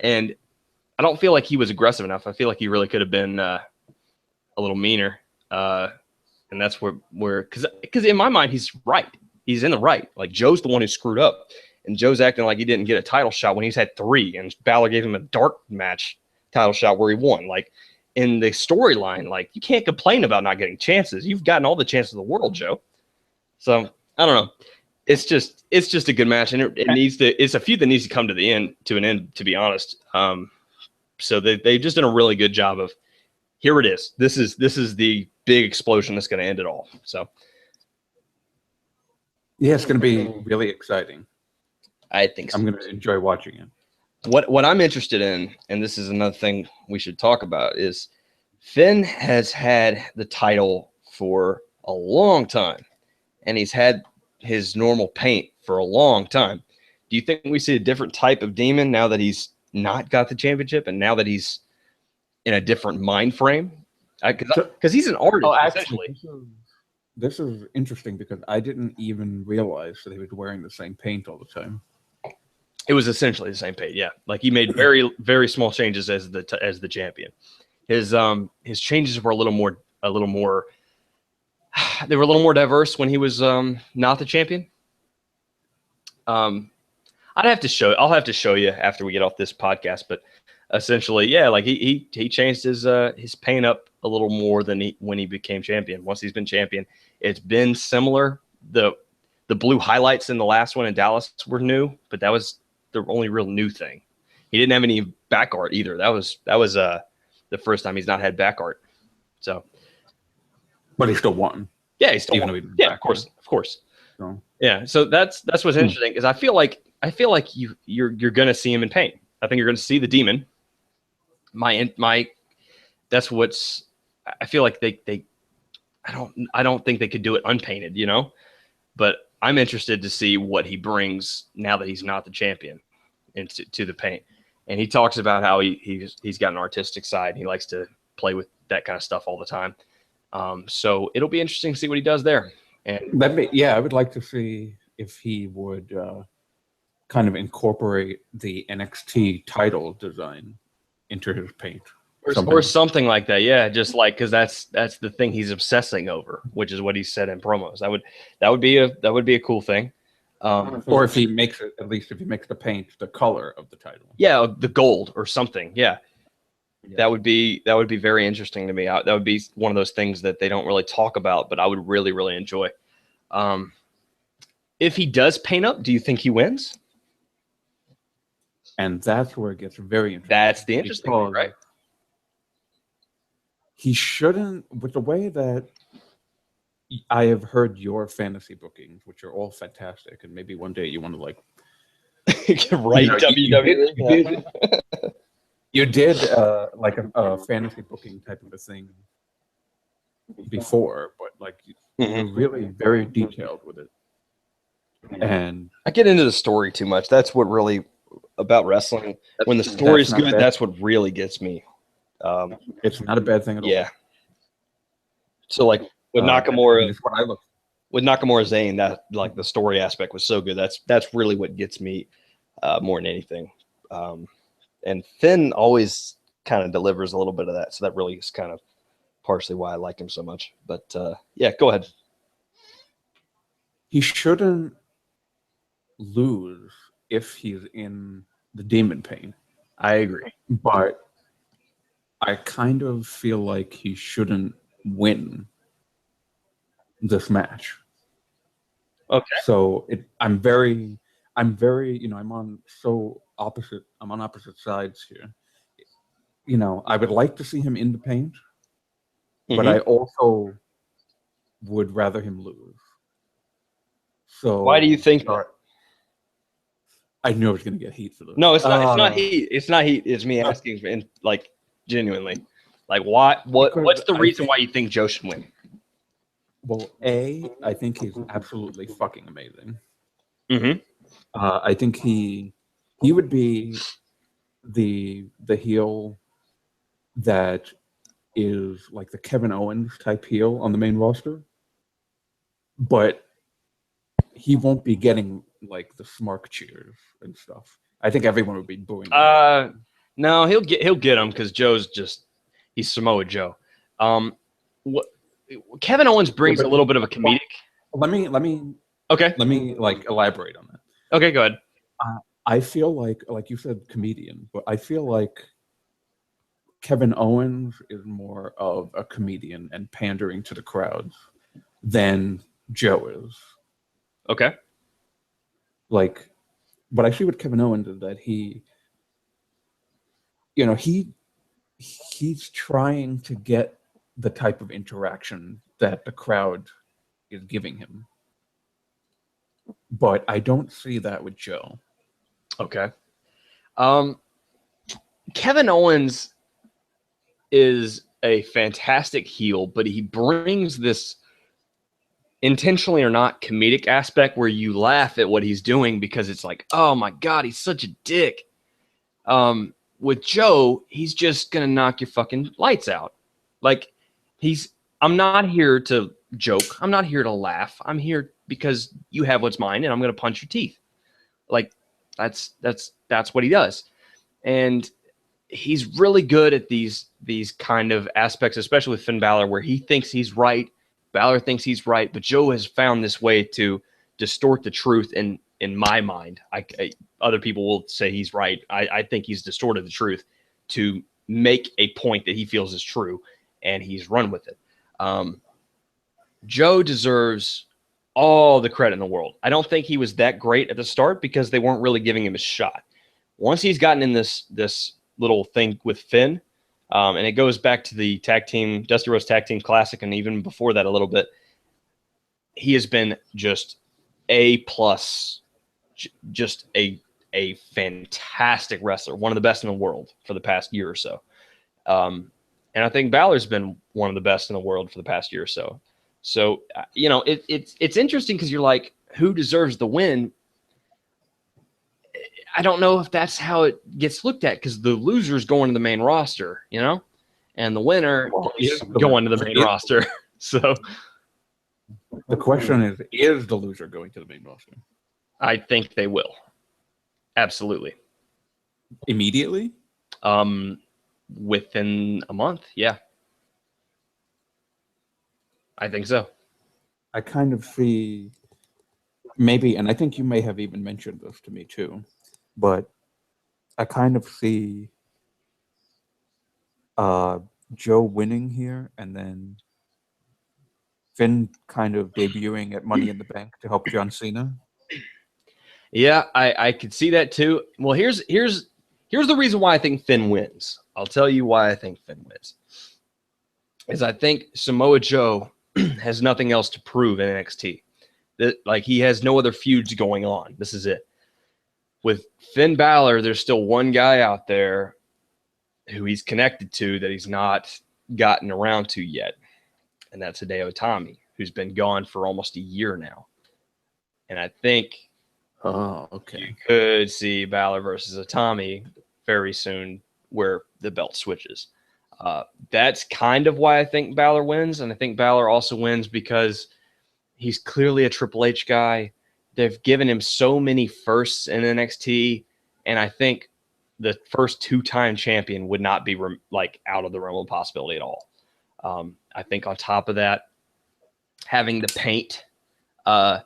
[SPEAKER 1] And I don't feel like he was aggressive enough. I feel like he really could have been a little meaner. And that's where because in my mind, he's right. He's in the right. Like, Joe's the one who screwed up. And Joe's acting like he didn't get a title shot when he's had 3. And Balor gave him a dark match title shot where he won. Like, in the storyline, like, you can't complain about not getting chances. You've gotten all the chances in the world, Joe. So, I don't know. it's just a good match, and it needs to. It's a feud that needs to come to an end. To be honest, so they just done a really good job of. Here it is. This is the big explosion that's going to end it all. So,
[SPEAKER 2] yeah, it's going to be really exciting.
[SPEAKER 1] I think so.
[SPEAKER 2] I'm going to enjoy watching it.
[SPEAKER 1] What I'm interested in, and this is another thing we should talk about, is Finn has had the title for a long time, and he's had his normal paint for a long time. Do you think we see a different type of demon now that he's not got the championship, and now that he's in a different mind frame? Because he's an artist, essentially.
[SPEAKER 2] This is interesting because I didn't even realize that he was wearing the same paint all the time.
[SPEAKER 1] It was essentially the same paint, yeah. Like he made very, very small changes as the champion. His changes were a little more they were a little more diverse when he was not the champion. I'll have to show you after we get off this podcast, but essentially, yeah, like he changed his paint up a little more than when he became champion. Once he's been champion, it's been similar. The blue highlights in the last one in Dallas were new, but that was the only real new thing. He didn't have any back art either. That was the first time he's not had back art. So,
[SPEAKER 2] but he still won.
[SPEAKER 1] Yeah, he still won. Yeah, of course. So. Yeah, so that's what's interesting because I feel like you're gonna see him in paint. I think you're gonna see the demon. That's what's. I feel like I don't think they could do it unpainted, you know. But I'm interested to see what he brings now that he's not the champion into the paint. And he talks about how he's got an artistic side. He likes to play with that kind of stuff all the time. So it'll be interesting to see what he does there. And
[SPEAKER 2] I would like to see if he would kind of incorporate the NXT title design into his paint.
[SPEAKER 1] Or something like that, yeah. Just like because that's the thing he's obsessing over, which is what he said in promos. That would be a cool thing.
[SPEAKER 2] Or if he makes it, at least if he makes the paint the color of the title.
[SPEAKER 1] Yeah, the gold or something. Yeah. That would be very interesting to me. That would be one of those things that they don't really talk about, but I would really, really enjoy. If he does paint up, do you think he wins?
[SPEAKER 2] And that's where it gets very interesting.
[SPEAKER 1] That's the interesting thing, right?
[SPEAKER 2] He shouldn't, with the way that I have heard your fantasy bookings, which are all fantastic, and maybe one day you want to like
[SPEAKER 1] write WWE.
[SPEAKER 2] You did like a fantasy booking type of a thing before, but like you're really very detailed with it. And
[SPEAKER 1] I get into the story too much. That's what really about wrestling. When the story's good, that's what really gets me.
[SPEAKER 2] It's not a bad thing at all.
[SPEAKER 1] Yeah. So like with Nakamura, with Nakamura Zayn, that like the story aspect was so good. That's really what gets me more than anything. And Finn always kind of delivers a little bit of that, so that really is kind of partially why I like him so much. But yeah, go ahead.
[SPEAKER 2] He shouldn't lose if he's in the demon pain.
[SPEAKER 1] I agree,
[SPEAKER 2] but I kind of feel like he shouldn't win this match.
[SPEAKER 1] Okay.
[SPEAKER 2] So I'm very, I'm on opposite sides here. You know, I would like to see him in the paint, but I also would rather him lose. So
[SPEAKER 1] why do you think that?
[SPEAKER 2] I knew I was going to get heat for this.
[SPEAKER 1] No, it's not. It's not heat. It's not heat. It's me asking, like, genuinely, like, what's the reason why you think Joe should win?
[SPEAKER 2] Well, I think he's absolutely fucking amazing.
[SPEAKER 1] Mm-hmm.
[SPEAKER 2] I think he would be the heel that is like the Kevin Owens type heel on the main roster, but he won't be getting like the Smark cheers and stuff. I think everyone would be booing him.
[SPEAKER 1] No, he'll get them because he's Samoa Joe. Kevin Owens brings a little bit of a comedic.
[SPEAKER 2] Let me like elaborate on that.
[SPEAKER 1] Okay, go ahead.
[SPEAKER 2] I feel like you said comedian, but I feel like Kevin Owens is more of a comedian and pandering to the crowds than Joe is.
[SPEAKER 1] Okay.
[SPEAKER 2] Like, but I see what Kevin Owens is that he, you know, he's trying to get the type of interaction that the crowd is giving him. But I don't see that with Joe.
[SPEAKER 1] Okay. Kevin Owens is a fantastic heel, but he brings this intentionally or not comedic aspect where you laugh at what he's doing because it's like, oh my God, he's such a dick. With Joe, he's just going to knock your fucking lights out. Like, I'm not here to joke. I'm not here to laugh. I'm here because you have what's mine and I'm going to punch your teeth. Like, that's what he does. And he's really good at these kind of aspects, especially with Finn Balor, where he thinks he's right. Balor thinks he's right, but Joe has found this way to distort the truth. In my mind, other people will say he's right. I think he's distorted the truth to make a point that he feels is true, and he's run with it. Joe deserves all the credit in the world. I don't think he was that great at the start because they weren't really giving him a shot. Once he's gotten in this little thing with Finn, and it goes back to the Dusty Rhodes Tag Team Classic, and even before that a little bit, he has been just A+, just a fantastic wrestler, one of the best in the world for the past year or so. And I think Balor's been one of the best in the world for the past year or so. So, you know, it's interesting because you're like, who deserves the win? I don't know if that's how it gets looked at because the loser's going to the main roster, you know, and the winner is going to the main roster. So
[SPEAKER 2] the question is the loser going to the main roster?
[SPEAKER 1] I think they will. Absolutely.
[SPEAKER 2] Immediately?
[SPEAKER 1] Within a month, yeah. I think so.
[SPEAKER 2] I kind of see maybe, and I think you may have even mentioned this to me too, but I kind of see Joe winning here and then Finn kind of debuting at Money in the Bank to help John Cena.
[SPEAKER 1] Yeah, I could see that too. Well, here's the reason why I think Finn wins. I'll tell you why I think Finn wins. Is I think Samoa Joe has nothing else to prove in NXT. Like, he has no other feuds going on. This is it. With Finn Balor, there's still one guy out there who he's connected to that he's not gotten around to yet, and that's Hideo Itami, who's been gone for almost a year now. And I think you could see Balor versus Itami very soon where the belt switches. That's kind of why I think Balor wins, and I think Balor also wins because he's clearly a Triple H guy. They've given him so many firsts in NXT, and I think the first two-time champion would not be out of the realm of possibility at all. I think on top of that, having the paint, I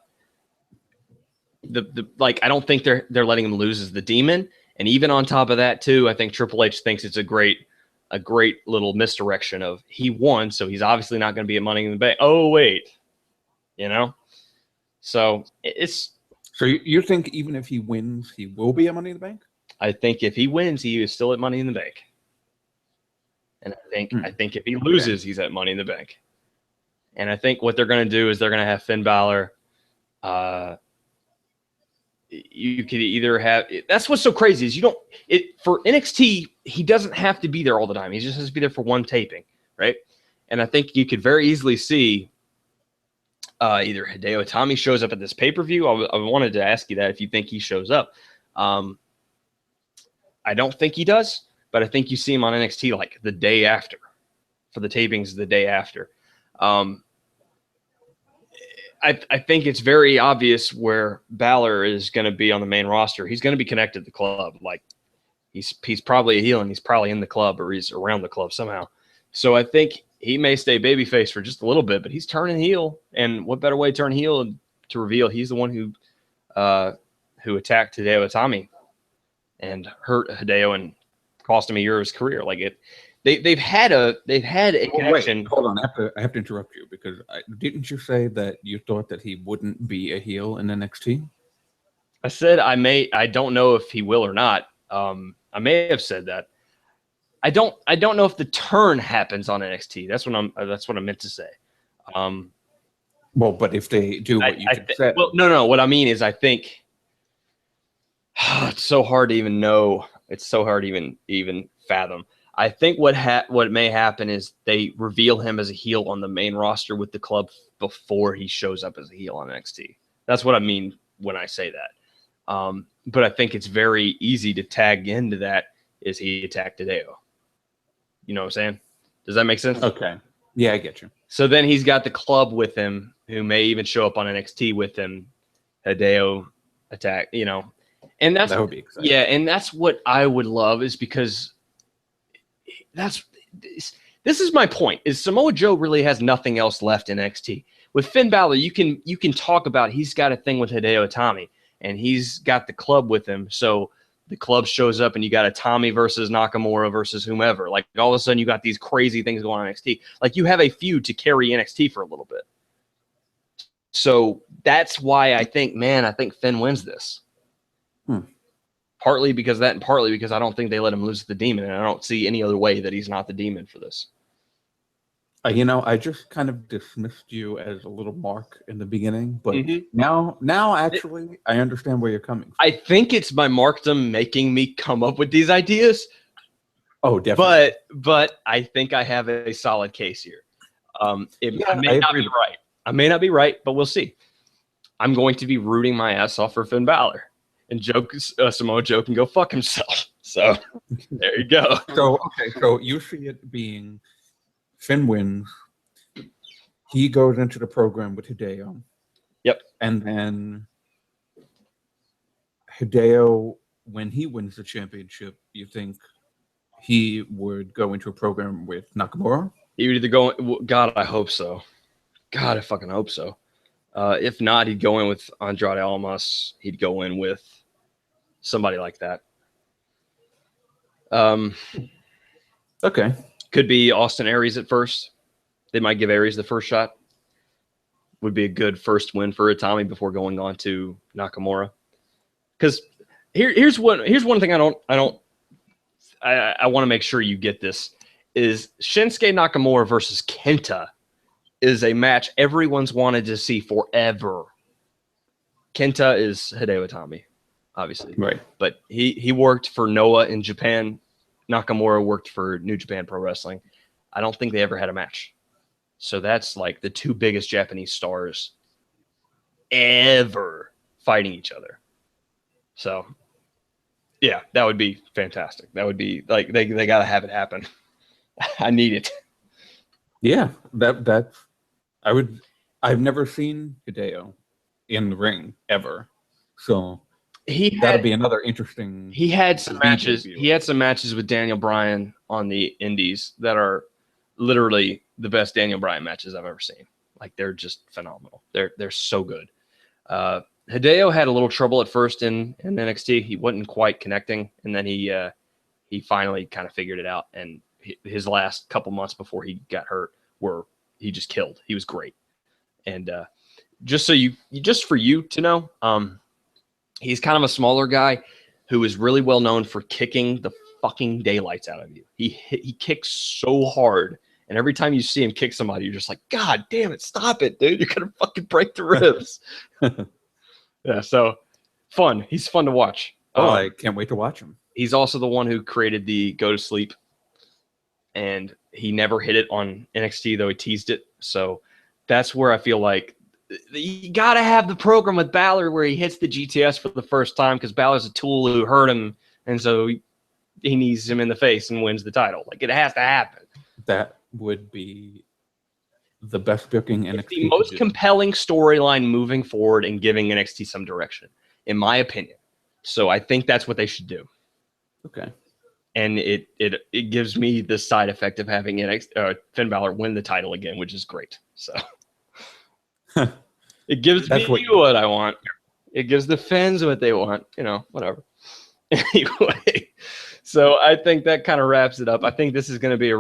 [SPEAKER 1] don't think they're letting him lose as the Demon, and even on top of that too, I think Triple H thinks it's a great little misdirection of he won, so he's obviously not going to be at Money in the Bank. Oh wait, you know. So
[SPEAKER 2] So you think even if he wins, he will be at Money in the Bank?
[SPEAKER 1] I think if he wins, he is still at Money in the Bank. And I think if he loses, he's at Money in the Bank. And I think what they're going to do is they're going to have Finn Balor. You could either have – that's what's so crazy is for NXT, he doesn't have to be there all the time. He just has to be there for one taping, right? And I think you could very easily see either Hideo Itami shows up at this pay-per-view. I wanted to ask you that if you think he shows up. I don't think he does, but I think you see him on NXT like the day after for the tapings the day after. I think it's very obvious where Balor is going to be on the main roster. He's going to be connected to the club. Like he's probably a heel and he's probably in the club or he's around the club somehow. So I think he may stay babyface for just a little bit, but he's turning heel. And what better way to turn heel to reveal he's the one who attacked Hideo Itami and hurt Hideo and cost him a year of his career. Like they've had a connection.
[SPEAKER 2] Wait, hold on, I have to interrupt you because didn't you say that you thought that he wouldn't be a heel in NXT?
[SPEAKER 1] I said I don't know if he will or not. I may have said that. I don't know if the turn happens on NXT. That's what I meant to say.
[SPEAKER 2] Well, but if they do what you just said.
[SPEAKER 1] Well, no. What I mean is, I think it's so hard to even know. It's so hard to even fathom. I think what may happen is they reveal him as a heel on the main roster with the club before he shows up as a heel on NXT. That's what I mean when I say that. But I think it's very easy to tag into that. Is he attacked Hideo? You know what I'm saying? Does that make sense?
[SPEAKER 2] Okay. Yeah, I get you.
[SPEAKER 1] So then he's got the club with him, who may even show up on NXT with him. Hideo attack, and that
[SPEAKER 2] would be exciting.
[SPEAKER 1] Yeah, and that's what I would love, is because this is my point. Is Samoa Joe really has nothing else left in NXT? With Finn Balor, you can talk about he's got a thing with Hideo Itami, and he's got the club with him. So the club shows up, and you got Itami versus Nakamura versus whomever. Like, all of a sudden, you got these crazy things going on in NXT. Like, you have a feud to carry NXT for a little bit. So that's why I think Finn wins this. Partly because of that, and partly because I don't think they let him lose to the Demon, and I don't see any other way that he's not the Demon for this.
[SPEAKER 2] I just kind of dismissed you as a little Mark in the beginning, but now actually I understand where you're coming from.
[SPEAKER 1] I think it's my Markdom making me come up with these ideas.
[SPEAKER 2] Oh, definitely.
[SPEAKER 1] But I think I have a solid case here. I may not be right. I may not be right, but we'll see. I'm going to be rooting my ass off for Finn Balor, and Samoa Joe can go fuck himself. So there you go.
[SPEAKER 2] So you see it being Finn wins. He goes into the program with Hideo.
[SPEAKER 1] Yep.
[SPEAKER 2] And then Hideo, when he wins the championship, you think he would go into a program with Nakamura?
[SPEAKER 1] He would either go. God, I hope so. God, I fucking hope so. If not, he'd go in with Andrade Almas. He'd go in with somebody like that.
[SPEAKER 2] Okay.
[SPEAKER 1] Could be Austin Aries at first. They might give Aries the first shot. Would be a good first win for Itami before going on to Nakamura. Because here's one thing I want to make sure you get this is Shinsuke Nakamura versus Kenta is a match everyone's wanted to see forever. Kenta is Hideo Itami, obviously.
[SPEAKER 2] Right.
[SPEAKER 1] But he worked for Noah in Japan. Nakamura worked for New Japan Pro Wrestling. I don't think they ever had a match. So that's like the two biggest Japanese stars ever fighting each other. So, yeah, that would be fantastic. That would be like they got to have it happen. I need it.
[SPEAKER 2] Yeah, I've never seen Hideo in the ring ever. So that'd be another interesting.
[SPEAKER 1] He had some matches. He had some matches with Daniel Bryan on the Indies that are literally the best Daniel Bryan matches I've ever seen. Like, they're just phenomenal. They're so good. Hideo had a little trouble at first in NXT. He wasn't quite connecting, and then he finally kind of figured it out. And his last couple months before he got hurt he just killed. He was great. And just for you to know, he's kind of a smaller guy who is really well known for kicking the fucking daylights out of you. He kicks so hard, and every time you see him kick somebody, you're just like, God damn it, stop it, dude! You're gonna fucking break the ribs. Yeah, so fun. He's fun to watch.
[SPEAKER 2] I can't wait to watch him.
[SPEAKER 1] He's also the one who created the go to sleep, and he never hit it on NXT, though he teased it. So that's where I feel like you got to have the program with Balor where he hits the GTS for the first time, because Balor's a tool who hurt him, and so he knees him in the face and wins the title. Like, it has to happen.
[SPEAKER 2] That would be the best booking NXT.
[SPEAKER 1] It's the most compelling storyline moving forward and giving NXT some direction, in my opinion. So I think that's what they should do.
[SPEAKER 2] Okay.
[SPEAKER 1] And it gives me the side effect of having Finn Balor win the title again, which is great. So it gives me what I want. It gives the fans what they want. Whatever. Anyway, so I think that kind of wraps it up. I think this is going to be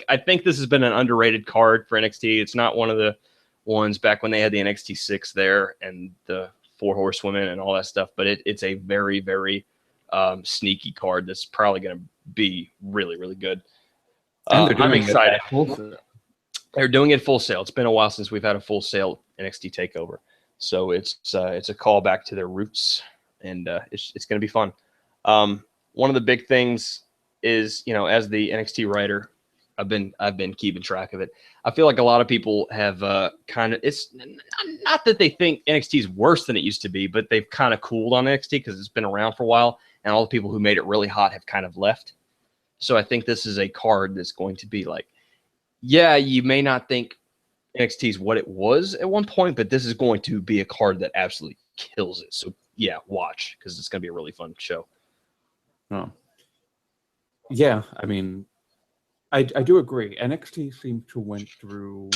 [SPEAKER 1] I think this has been an underrated card for NXT. It's not one of the ones back when they had the NXT 6 there and the 4 horsewomen and all that stuff. But it's a very, very sneaky card that's probably going to be really, really good.
[SPEAKER 2] And they're doing
[SPEAKER 1] I'm excited.
[SPEAKER 2] They're
[SPEAKER 1] doing it full sale. It's been a while since we've had a full sale NXT Takeover, so it's a callback to their roots, and it's going to be fun. One of the big things is, as the NXT writer, I've been keeping track of it. I feel like a lot of people have it's not that they think NXT is worse than it used to be, but they've kind of cooled on NXT because it's been around for a while, and all the people who made it really hot have kind of left. So I think this is a card that's going to be like, yeah, you may not think NXT is what it was at one point, but this is going to be a card that absolutely kills it. So yeah, watch, because it's going to be a really fun show.
[SPEAKER 2] Oh. Yeah, I mean, I do agree. NXT seemed to went through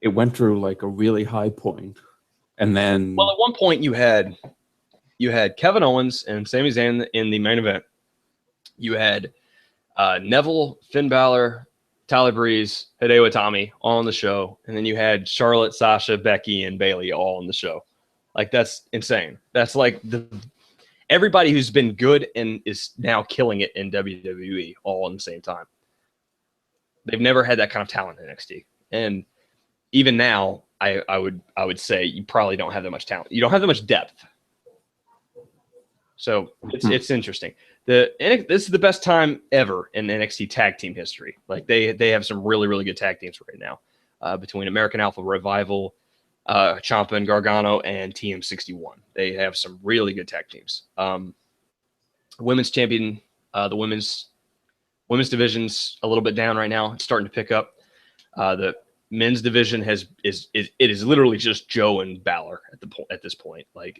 [SPEAKER 2] like a really high point, and then
[SPEAKER 1] at one point you had Kevin Owens and Sami Zayn in the main event. You had Neville, Finn Balor, Tyler Breeze, Hideo Itami all on the show, and then you had Charlotte, Sasha, Becky, and Bayley all on the show. Like, that's insane. That's like everybody who's been good and is now killing it in WWE all in the same time. They've never had that kind of talent in NXT, and even now, I would say you probably don't have that much talent. You don't have that much depth. So it's interesting. This is the best time ever in NXT tag team history. Like, they have some really, really good tag teams right now, between American Alpha Revival, Ciampa and Gargano, and TM61. They have some really good tag teams. Women's champion, the women's division's a little bit down right now. It's starting to pick up. The men's division is literally just Joe and Balor at this point. Like,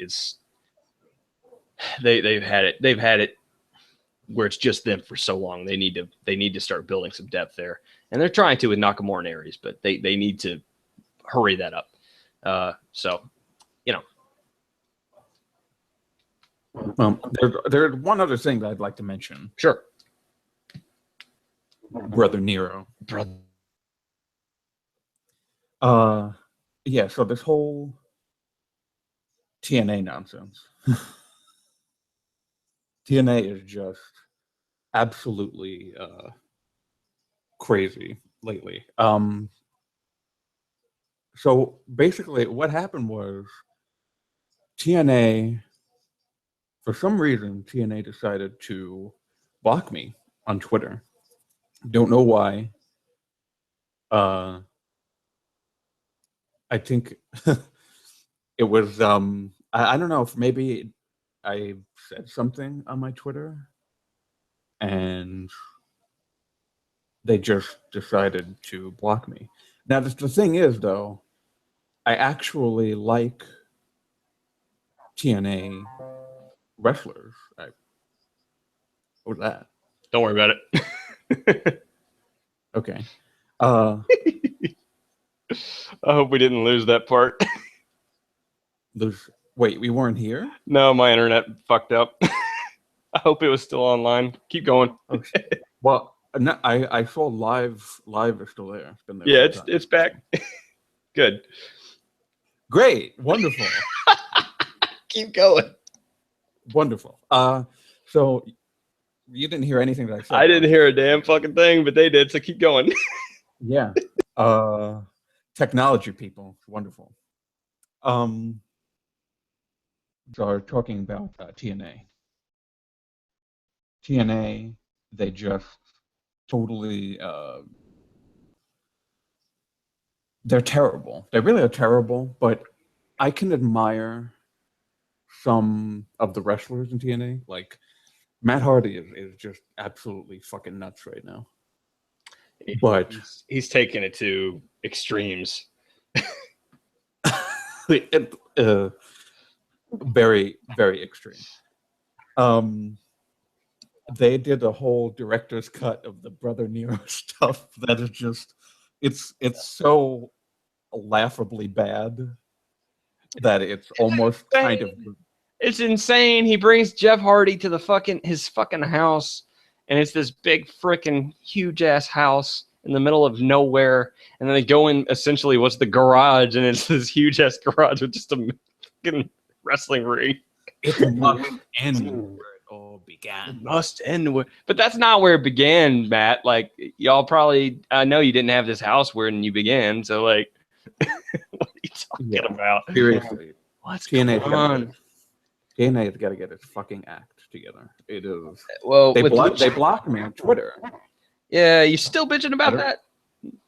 [SPEAKER 1] they've had it where it's just them for so long. They need to start building some depth there, and they're trying to with Nakamura and Aries, but they need to hurry that up.
[SPEAKER 2] There's one other thing that I'd like to mention.
[SPEAKER 1] Sure.
[SPEAKER 2] Brother Nero. Yeah, so this whole TNA nonsense. TNA is just absolutely crazy lately. So basically what happened was TNA, for some reason, TNA decided to block me on Twitter. Don't know why. I think it was, I don't know if maybe I said something on my Twitter and they just decided to block me. Now, the thing is, though, I actually like TNA wrestlers. What was that?
[SPEAKER 1] Don't worry about it.
[SPEAKER 2] Okay.
[SPEAKER 1] I hope we didn't lose that part.
[SPEAKER 2] Wait, we weren't here?
[SPEAKER 1] No, my internet fucked up. I hope it was still online. Keep going.
[SPEAKER 2] Okay. Well, no, I saw live is still there. It's been there.
[SPEAKER 1] Yeah, it's back. Good.
[SPEAKER 2] Great. Wonderful.
[SPEAKER 1] Keep going.
[SPEAKER 2] Wonderful. So you didn't hear anything that I said.
[SPEAKER 1] I didn't hear a damn fucking thing, but they did, so keep going.
[SPEAKER 2] Yeah. Technology people. Wonderful. So talking about TNA. TNA, they just totally they're terrible. They really are terrible, but I can admire some of the wrestlers in TNA. Like Matt Hardy is just absolutely fucking nuts right now. But
[SPEAKER 1] he's taking it to extremes.
[SPEAKER 2] Very, very extreme. They did a whole director's cut of the Brother Nero stuff that is just it's so laughably bad that it's almost kind of.
[SPEAKER 1] It's insane. He brings Jeff Hardy to his fucking house, and it's this big freaking huge ass house in the middle of nowhere. And then they go in essentially what's the garage, and it's this huge ass garage with just a fucking wrestling ring.
[SPEAKER 2] It must end where it all began.
[SPEAKER 1] It must end where, but that's not where it began, Matt. Like y'all probably, I know you didn't have this house when you began, so like, what are you talking about?
[SPEAKER 2] Seriously,
[SPEAKER 1] What's
[SPEAKER 2] TNA
[SPEAKER 1] going on?
[SPEAKER 2] TNA has got to get its fucking act together. It is.
[SPEAKER 1] Well,
[SPEAKER 2] They blocked me on Twitter.
[SPEAKER 1] Yeah, you still bitching about that?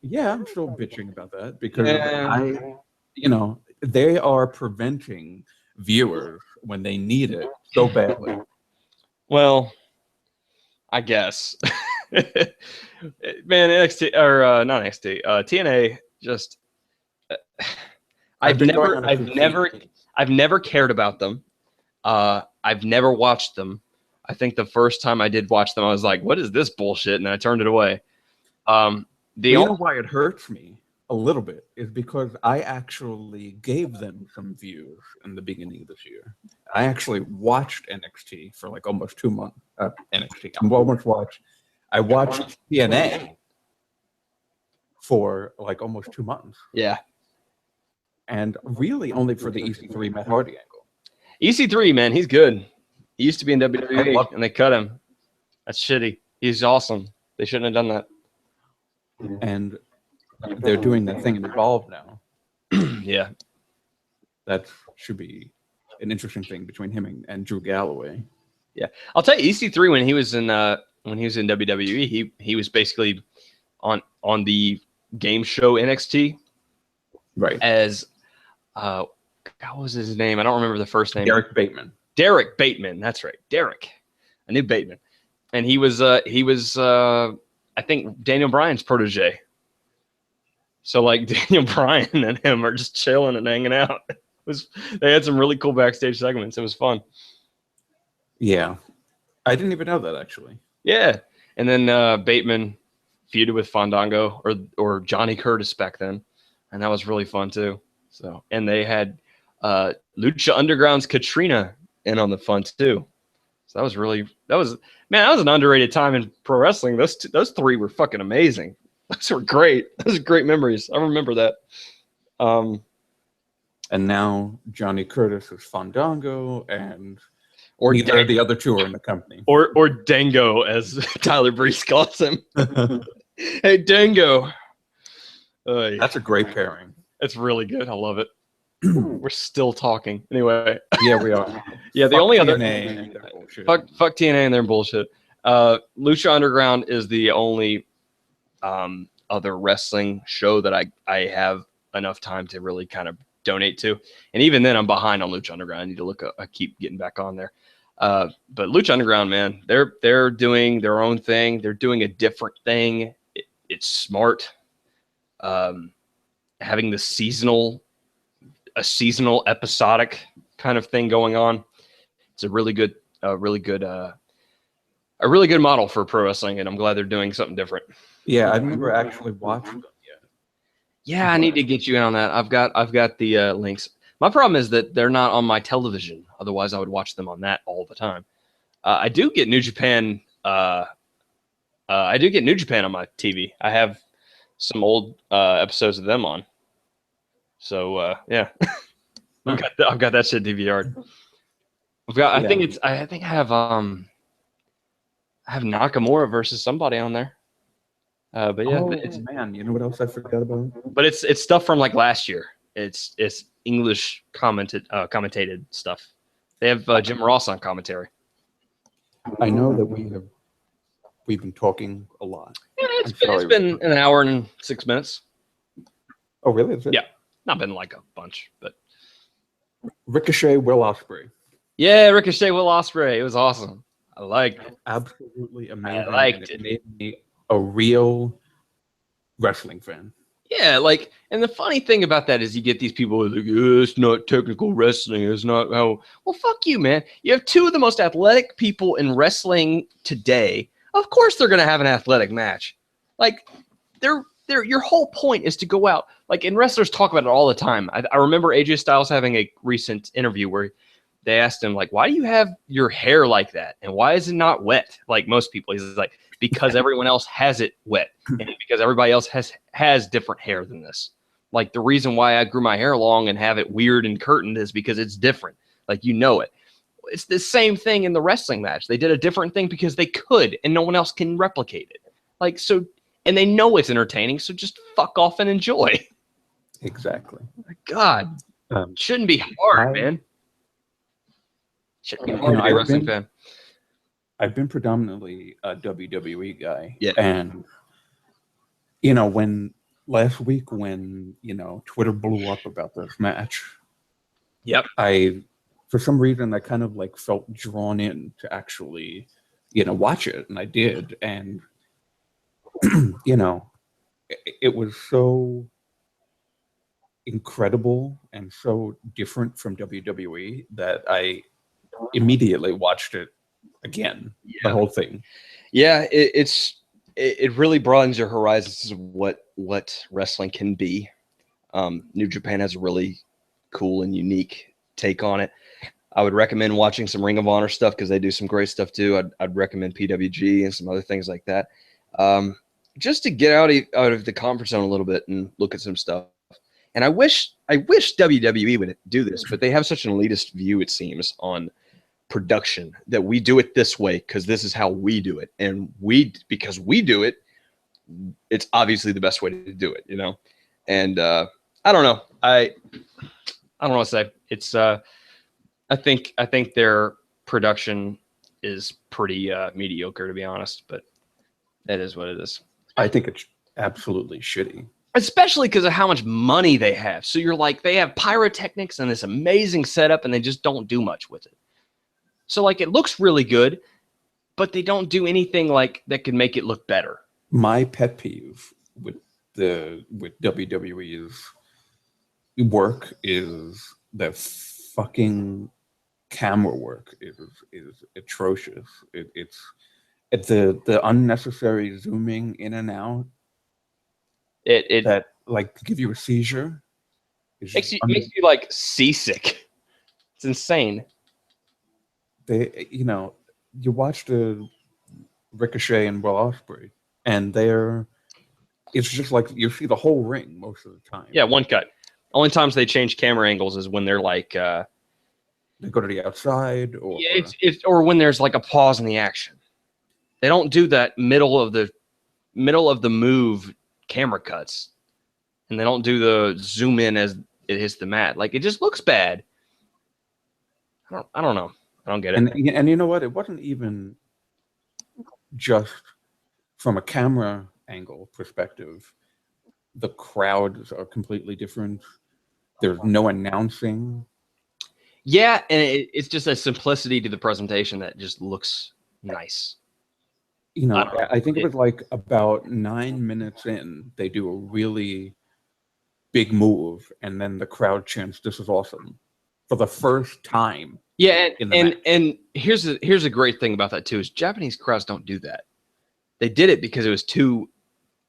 [SPEAKER 2] Yeah, I'm still bitching about that because they are preventing viewers when they need it so badly.
[SPEAKER 1] Well, I guess. Man, NXT or not NXT, TNA just. I've never cared about them. I've never watched them. I think the first time I did watch them, I was like, "What is this bullshit?" And I turned it away.
[SPEAKER 2] You know why it hurts me a little bit is because I actually gave them some views in the beginning of this year. I actually watched NXT for like almost 2 months. I watched TNA for like almost 2 months.
[SPEAKER 1] Yeah.
[SPEAKER 2] And really only for the EC3 Matt Hardy angle.
[SPEAKER 1] EC3, man, he's good. He used to be in WWE, and they cut him. That's shitty. He's awesome. They shouldn't have done that.
[SPEAKER 2] And they're doing that thing in Evolve now.
[SPEAKER 1] Yeah.
[SPEAKER 2] That should be an interesting thing between him and Drew Galloway.
[SPEAKER 1] Yeah. I'll tell you, EC3, when he was in WWE, he was basically on the game show NXT.
[SPEAKER 2] Right.
[SPEAKER 1] As what was his name? I don't remember the first name.
[SPEAKER 2] Derek Bateman.
[SPEAKER 1] Derek Bateman. That's right. Derek. I knew Bateman. And he was I think Daniel Bryan's protege. So like Daniel Bryan and him are just chilling and hanging out. They had some really cool backstage segments. It was fun.
[SPEAKER 2] Yeah. I didn't even know that actually.
[SPEAKER 1] Yeah. And then Bateman feuded with Fandango or Johnny Curtis back then. And that was really fun too. So, and they had Lucha Underground's Katrina in on the fun too. So that was an underrated time in pro wrestling. Those three were fucking amazing. Those were great. Those are great memories. I remember that.
[SPEAKER 2] And now Johnny Curtis is Fandango, and neither of the other two are in the company.
[SPEAKER 1] Or Dango, as Tyler Breeze calls him. Hey, Dango.
[SPEAKER 2] That's a great pairing.
[SPEAKER 1] It's really good. I love it. We're still talking. Anyway.
[SPEAKER 2] Yeah, we are.
[SPEAKER 1] Yeah, the only other
[SPEAKER 2] fuck
[SPEAKER 1] TNA and their bullshit. Lucha Underground is the only other wrestling show that I have enough time to really kind of donate to. And even then I'm behind on Lucha Underground. I need to look I keep getting back on there. But Lucha Underground, man, they're doing their own thing. They're doing a different thing. It's smart. Having the seasonal episodic kind of thing going on. It's a really good model for pro wrestling, and I'm glad they're doing something different.
[SPEAKER 2] Yeah, I've never actually watched them yet.
[SPEAKER 1] Yeah, I need to get you in on that. I've got the links. My problem is that they're not on my television. Otherwise, I would watch them on that all the time. I do get New Japan. I do get New Japan on my TV. I have some old episodes of them on. So yeah, I've got that shit DVR'd. I think I have Nakamura versus somebody on there. But yeah,
[SPEAKER 2] man, you know what else I forgot about?
[SPEAKER 1] But it's stuff from like last year. It's English commentated stuff. They have Jim Ross on commentary.
[SPEAKER 2] I know that we've been talking a lot.
[SPEAKER 1] Yeah, it's been an hour and 6 minutes.
[SPEAKER 2] Oh, really? Is it?
[SPEAKER 1] Yeah, not been like a bunch, but
[SPEAKER 2] Ricochet, Will Ospreay.
[SPEAKER 1] Yeah, Ricochet, Will Ospreay. It was awesome. I liked it.
[SPEAKER 2] Absolutely amazing.
[SPEAKER 1] I liked it.
[SPEAKER 2] It made me a real wrestling fan.
[SPEAKER 1] Yeah, like, and the funny thing about that is you get these people who are like, it's not technical wrestling. It's not how. Well, fuck you, man. You have two of the most athletic people in wrestling today. Of course they're going to have an athletic match. Like, your whole point is to go out. Like, and wrestlers talk about it all the time. I remember AJ Styles having a recent interview where they asked him, like, why do you have your hair like that? And why is it not wet? Like most people. He's like, because everyone else has it wet. And because everybody else has different hair than this. Like, the reason why I grew my hair long and have it weird and curtained is because it's different. Like, you know it. It's the same thing in the wrestling match. They did a different thing because they could, and no one else can replicate it. Like, so, and they know it's entertaining, so just fuck off and enjoy.
[SPEAKER 2] Exactly.
[SPEAKER 1] God, shouldn't be hard, man. Shouldn't be hard to be a wrestling fan.
[SPEAKER 2] I've been predominantly a WWE guy.
[SPEAKER 1] Yeah.
[SPEAKER 2] And, you know, when last week when, you know, Twitter blew up about this match.
[SPEAKER 1] Yep.
[SPEAKER 2] For some reason, I kind of like felt drawn in to actually, you know, watch it. And I did. And, you know, it was so incredible and so different from WWE that I immediately watched it again, the whole thing.
[SPEAKER 1] Yeah, it really broadens your horizons of what wrestling can be. New Japan has a really cool and unique take on it. I would recommend watching some Ring of Honor stuff because they do some great stuff too. I'd recommend PWG and some other things like that, just to get out of the comfort zone a little bit and look at some stuff. And I wish WWE would do this, but they have such an elitist view, it seems, on production that we do it this way because this is how we do it, and because we do it, it's obviously the best way to do it, you know. And I don't know. I don't know what to say. It's I think their production is pretty mediocre, to be honest, but that is what it is.
[SPEAKER 2] I think it's absolutely shitty.
[SPEAKER 1] Especially because of how much money they have. So you're like, they have pyrotechnics and this amazing setup, and they just don't do much with it. So like, it looks really good, but they don't do anything like that could make it look better.
[SPEAKER 2] My pet peeve with WWE's work is the fucking camera work is atrocious. It's the unnecessary zooming in and out.
[SPEAKER 1] It
[SPEAKER 2] that like give you a seizure.
[SPEAKER 1] Makes you like seasick. It's insane.
[SPEAKER 2] They, you know, you watch the Ricochet and Will Ospreay, and it's just like you see the whole ring most of the time.
[SPEAKER 1] Yeah, one cut. Only times they change camera angles is when they're like
[SPEAKER 2] they go to the outside, or
[SPEAKER 1] or when there's like a pause in the action. They don't do that middle of the move camera cuts, and they don't do the zoom in as it hits the mat. Like, it just looks bad. I don't know. I don't get it.
[SPEAKER 2] And you know what? It wasn't even just from a camera angle perspective. The crowds are completely different. There's no announcing.
[SPEAKER 1] Yeah, and it's just a simplicity to the presentation that just looks nice.
[SPEAKER 2] You know, I think it was like about 9 minutes in, they do a really big move, and then the crowd chants, "This is awesome," for the first time.
[SPEAKER 1] Yeah, and here's a great thing about that too, is Japanese crowds don't do that. They did it because it was two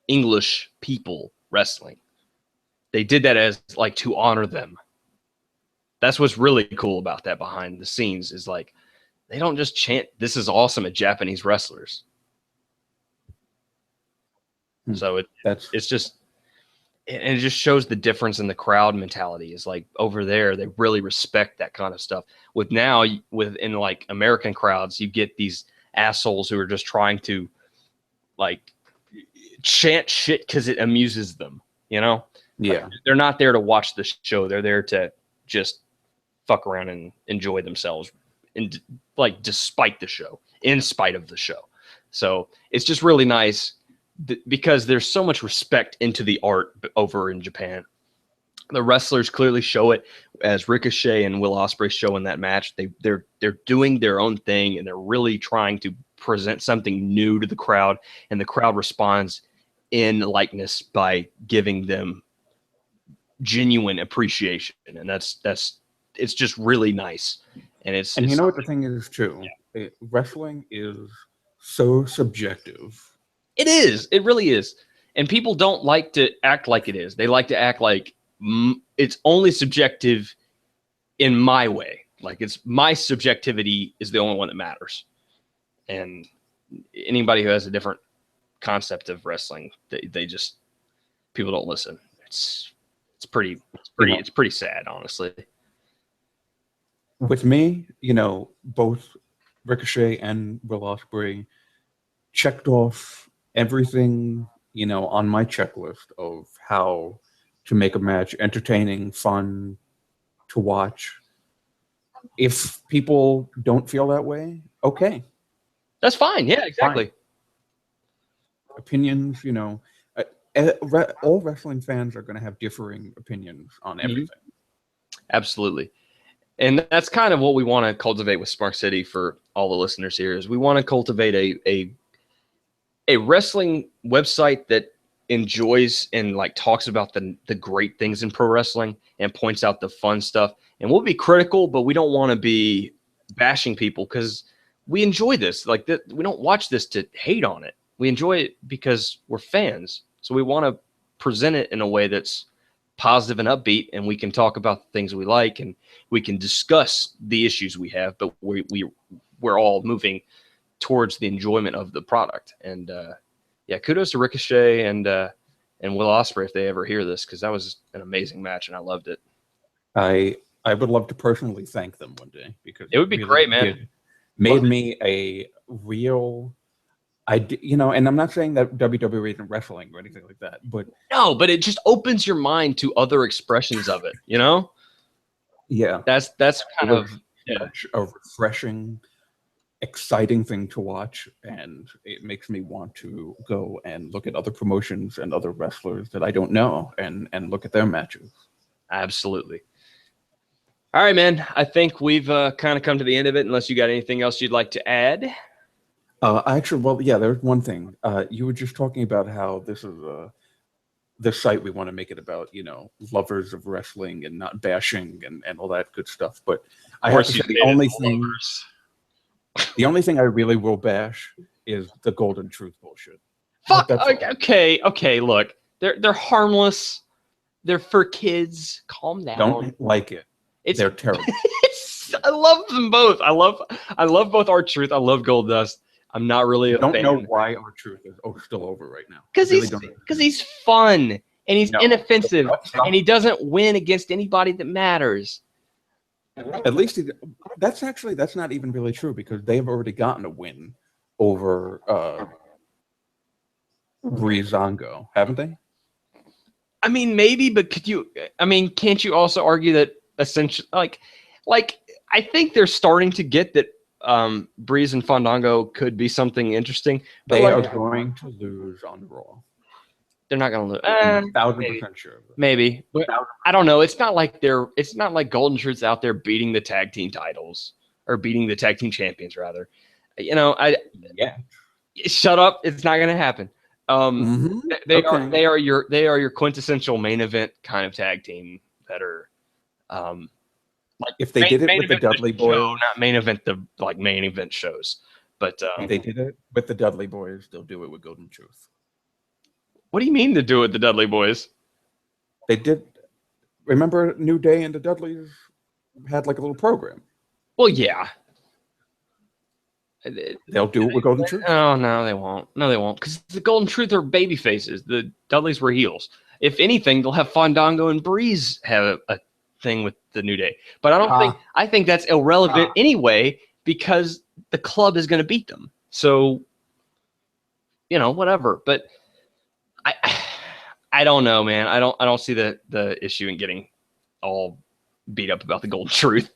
[SPEAKER 1] English people wrestling. They did that as like to honor them. That's what's really cool about that behind the scenes, is like, they don't just chant "This is awesome" at Japanese wrestlers. So it's just, and it just shows the difference in the crowd mentality. Is like, over there, they really respect that kind of stuff. In like American crowds, you get these assholes who are just trying to like chant shit because it amuses them, you know?
[SPEAKER 2] Yeah.
[SPEAKER 1] Like, they're not there to watch the show. They're there to just fuck around and enjoy themselves, and like, despite the show, in spite of the show. So it's just really nice because there's so much respect into the art over in Japan. The wrestlers clearly show it, as Ricochet and Will Ospreay show in that match. They're doing their own thing, and they're really trying to present something new to the crowd, and the crowd responds in likeness by giving them genuine appreciation, and it's just really nice. And
[SPEAKER 2] you know what the thing is too? Yeah. Wrestling is so subjective.
[SPEAKER 1] It is. It really is. And people don't like to act like it is. They like to act like it's only subjective in my way. Like, it's my subjectivity is the only one that matters. And anybody who has a different concept of wrestling, they just, people don't listen. It's pretty sad, honestly.
[SPEAKER 2] with me, you know, both Ricochet and Will Ospreay checked off everything, you know, on my checklist of how to make a match entertaining, fun to watch. If people don't feel that way, okay.
[SPEAKER 1] That's fine. Yeah, exactly.
[SPEAKER 2] Fine. Opinions, you know, all wrestling fans are going to have differing opinions on everything.
[SPEAKER 1] Absolutely. And that's kind of what we want to cultivate with Smark City for all the listeners here is we want to cultivate a wrestling website that enjoys and like talks about the great things in pro wrestling and points out the fun stuff. And we'll be critical, but we don't want to be bashing people because we enjoy this. Like we don't watch this to hate on it. We enjoy it because we're fans. So we want to present it in a way that's positive and upbeat, and we can talk about the things we like and we can discuss the issues we have, but we're all moving towards the enjoyment of the product. And yeah, kudos to Ricochet and Will Ospreay if they ever hear this, because that was an amazing match and I loved it.
[SPEAKER 2] I would love to personally thank them one day because
[SPEAKER 1] it would be really great, man.
[SPEAKER 2] Made me a real. You know, and I'm not saying that WWE isn't wrestling or anything like that, but
[SPEAKER 1] no, but it just opens your mind to other expressions of it, you know?
[SPEAKER 2] Yeah,
[SPEAKER 1] that's kind of
[SPEAKER 2] a refreshing, exciting thing to watch, and it makes me want to go and look at other promotions and other wrestlers that I don't know and look at their matches.
[SPEAKER 1] Absolutely. All right, man. I think we've kind of come to the end of it, unless you got anything else you'd like to add.
[SPEAKER 2] Actually, well, yeah, there's one thing. You were just talking about how this is this site, we want to make it about, you know, lovers of wrestling and not bashing and all that good stuff. But I have to say the only thing I really will bash is the Golden Truth bullshit.
[SPEAKER 1] Fuck. Okay. Look, they're harmless. They're for kids. Calm down.
[SPEAKER 2] Don't like it. They're terrible.
[SPEAKER 1] I love them both. I love both R-Truth. I love Goldust. I'm not really a fan.
[SPEAKER 2] Don't know why R-Truth is still over right now.
[SPEAKER 1] Because he's fun and he's inoffensive and he doesn't win against anybody that matters.
[SPEAKER 2] At least that's not even really true, because they've already gotten a win over Breezango, haven't they?
[SPEAKER 1] I mean, maybe, but can't you also argue that essentially, like I think they're starting to get that Breeze and Fandango could be something interesting. But
[SPEAKER 2] they are going to lose on Raw.
[SPEAKER 1] They're not going to lose.
[SPEAKER 2] 1,000% sure.
[SPEAKER 1] Maybe. But I don't know. It's not like Golden Truth's out there beating the tag team titles or beating the tag team champions, rather. You know, shut up. It's not going to happen. They are your quintessential main event kind of tag team that are like
[SPEAKER 2] if they did it with the Dudley Boys,
[SPEAKER 1] not main event main event shows, but
[SPEAKER 2] if they did it with the Dudley Boys, they'll do it with Golden Truth.
[SPEAKER 1] What do you mean to do it with the Dudley Boys?
[SPEAKER 2] They did. Remember, New Day and the Dudleys had like a little program.
[SPEAKER 1] Well, yeah.
[SPEAKER 2] They'll do it with Golden Truth.
[SPEAKER 1] Oh, no, they won't. No, they won't. Because the Golden Truth are baby faces. The Dudleys were heels. If anything, they'll have Fandango and Breeze have a thing with the New Day. But I think that's irrelevant anyway, because the club is going to beat them. So, you know, whatever. But I don't know, man. I don't see the issue in getting all beat up about the Golden Truth.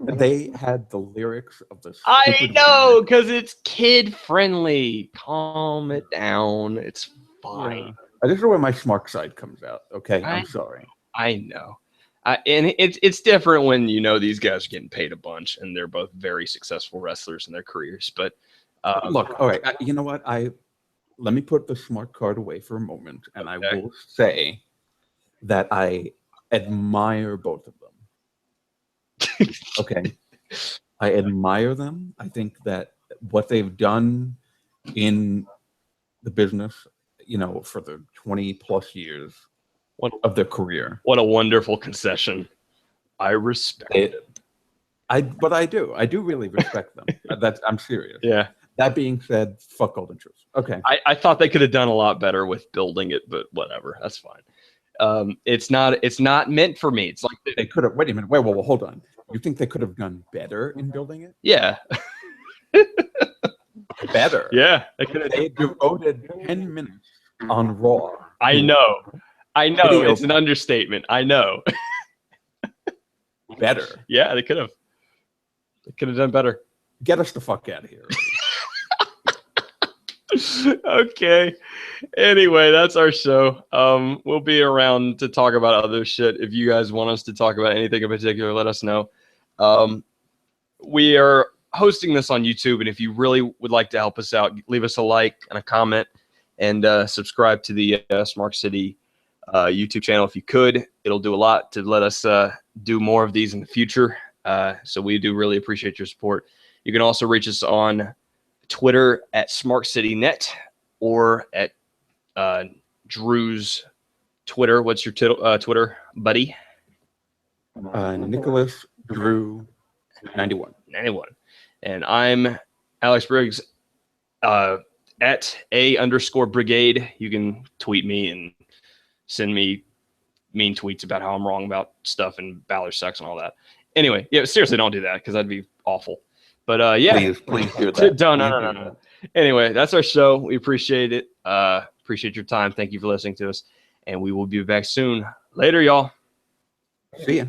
[SPEAKER 2] They had the lyrics of the.
[SPEAKER 1] I know, because it's kid friendly. Calm it down. It's fine.
[SPEAKER 2] This is where my Smark side comes out. Okay, I'm sorry.
[SPEAKER 1] I know, and it's different when you know these guys are getting paid a bunch and they're both very successful wrestlers in their careers. But
[SPEAKER 2] look, all right, you know what? Let me put the Smart card away for a moment, and I will say that I admire both of them. Okay, I admire them. I think that what they've done in the business, you know, for the 20 plus years of their career.
[SPEAKER 1] What a wonderful concession. I respect it.
[SPEAKER 2] I do really respect them. I'm serious.
[SPEAKER 1] Yeah.
[SPEAKER 2] That being said, fuck Golden Truth. Okay.
[SPEAKER 1] I thought they could have done a lot better with building it, but whatever. That's fine. It's not meant for me. It's like
[SPEAKER 2] they could have. Wait a minute. Wait, whoa, hold on. You think they could have done better in building it?
[SPEAKER 1] yeah,
[SPEAKER 2] Better.
[SPEAKER 1] yeah. They could have.
[SPEAKER 2] They devoted 10 minutes on Raw.
[SPEAKER 1] I know.
[SPEAKER 2] Video.
[SPEAKER 1] It's an understatement. I know.
[SPEAKER 2] Better.
[SPEAKER 1] Yeah, they could have. They could have done better.
[SPEAKER 2] Get us the fuck out of here.
[SPEAKER 1] Okay. Anyway, that's our show. We'll be around to talk about other shit. If you guys want us to talk about anything in particular, let us know. We are hosting this on YouTube, and if you really would like to help us out, leave us a like and a comment, and subscribe to the Smark City YouTube channel if you could. It'll do a lot to let us do more of these in the future. So we do really appreciate your support. You can also reach us on Twitter at SmarkCityNet or at Drew's Twitter. What's your Twitter, buddy?
[SPEAKER 2] Nicholas Drew 91.
[SPEAKER 1] And I'm Alex Briggs at @A_brigade. You can tweet me and send me mean tweets about how I'm wrong about stuff and Balor sucks and all that. Anyway, yeah, seriously, don't do that because that'd be awful. But yeah,
[SPEAKER 2] please do that.
[SPEAKER 1] No. Anyway, that's our show. We appreciate it. Appreciate your time. Thank you for listening to us, and we will be back soon. Later, y'all.
[SPEAKER 2] See ya.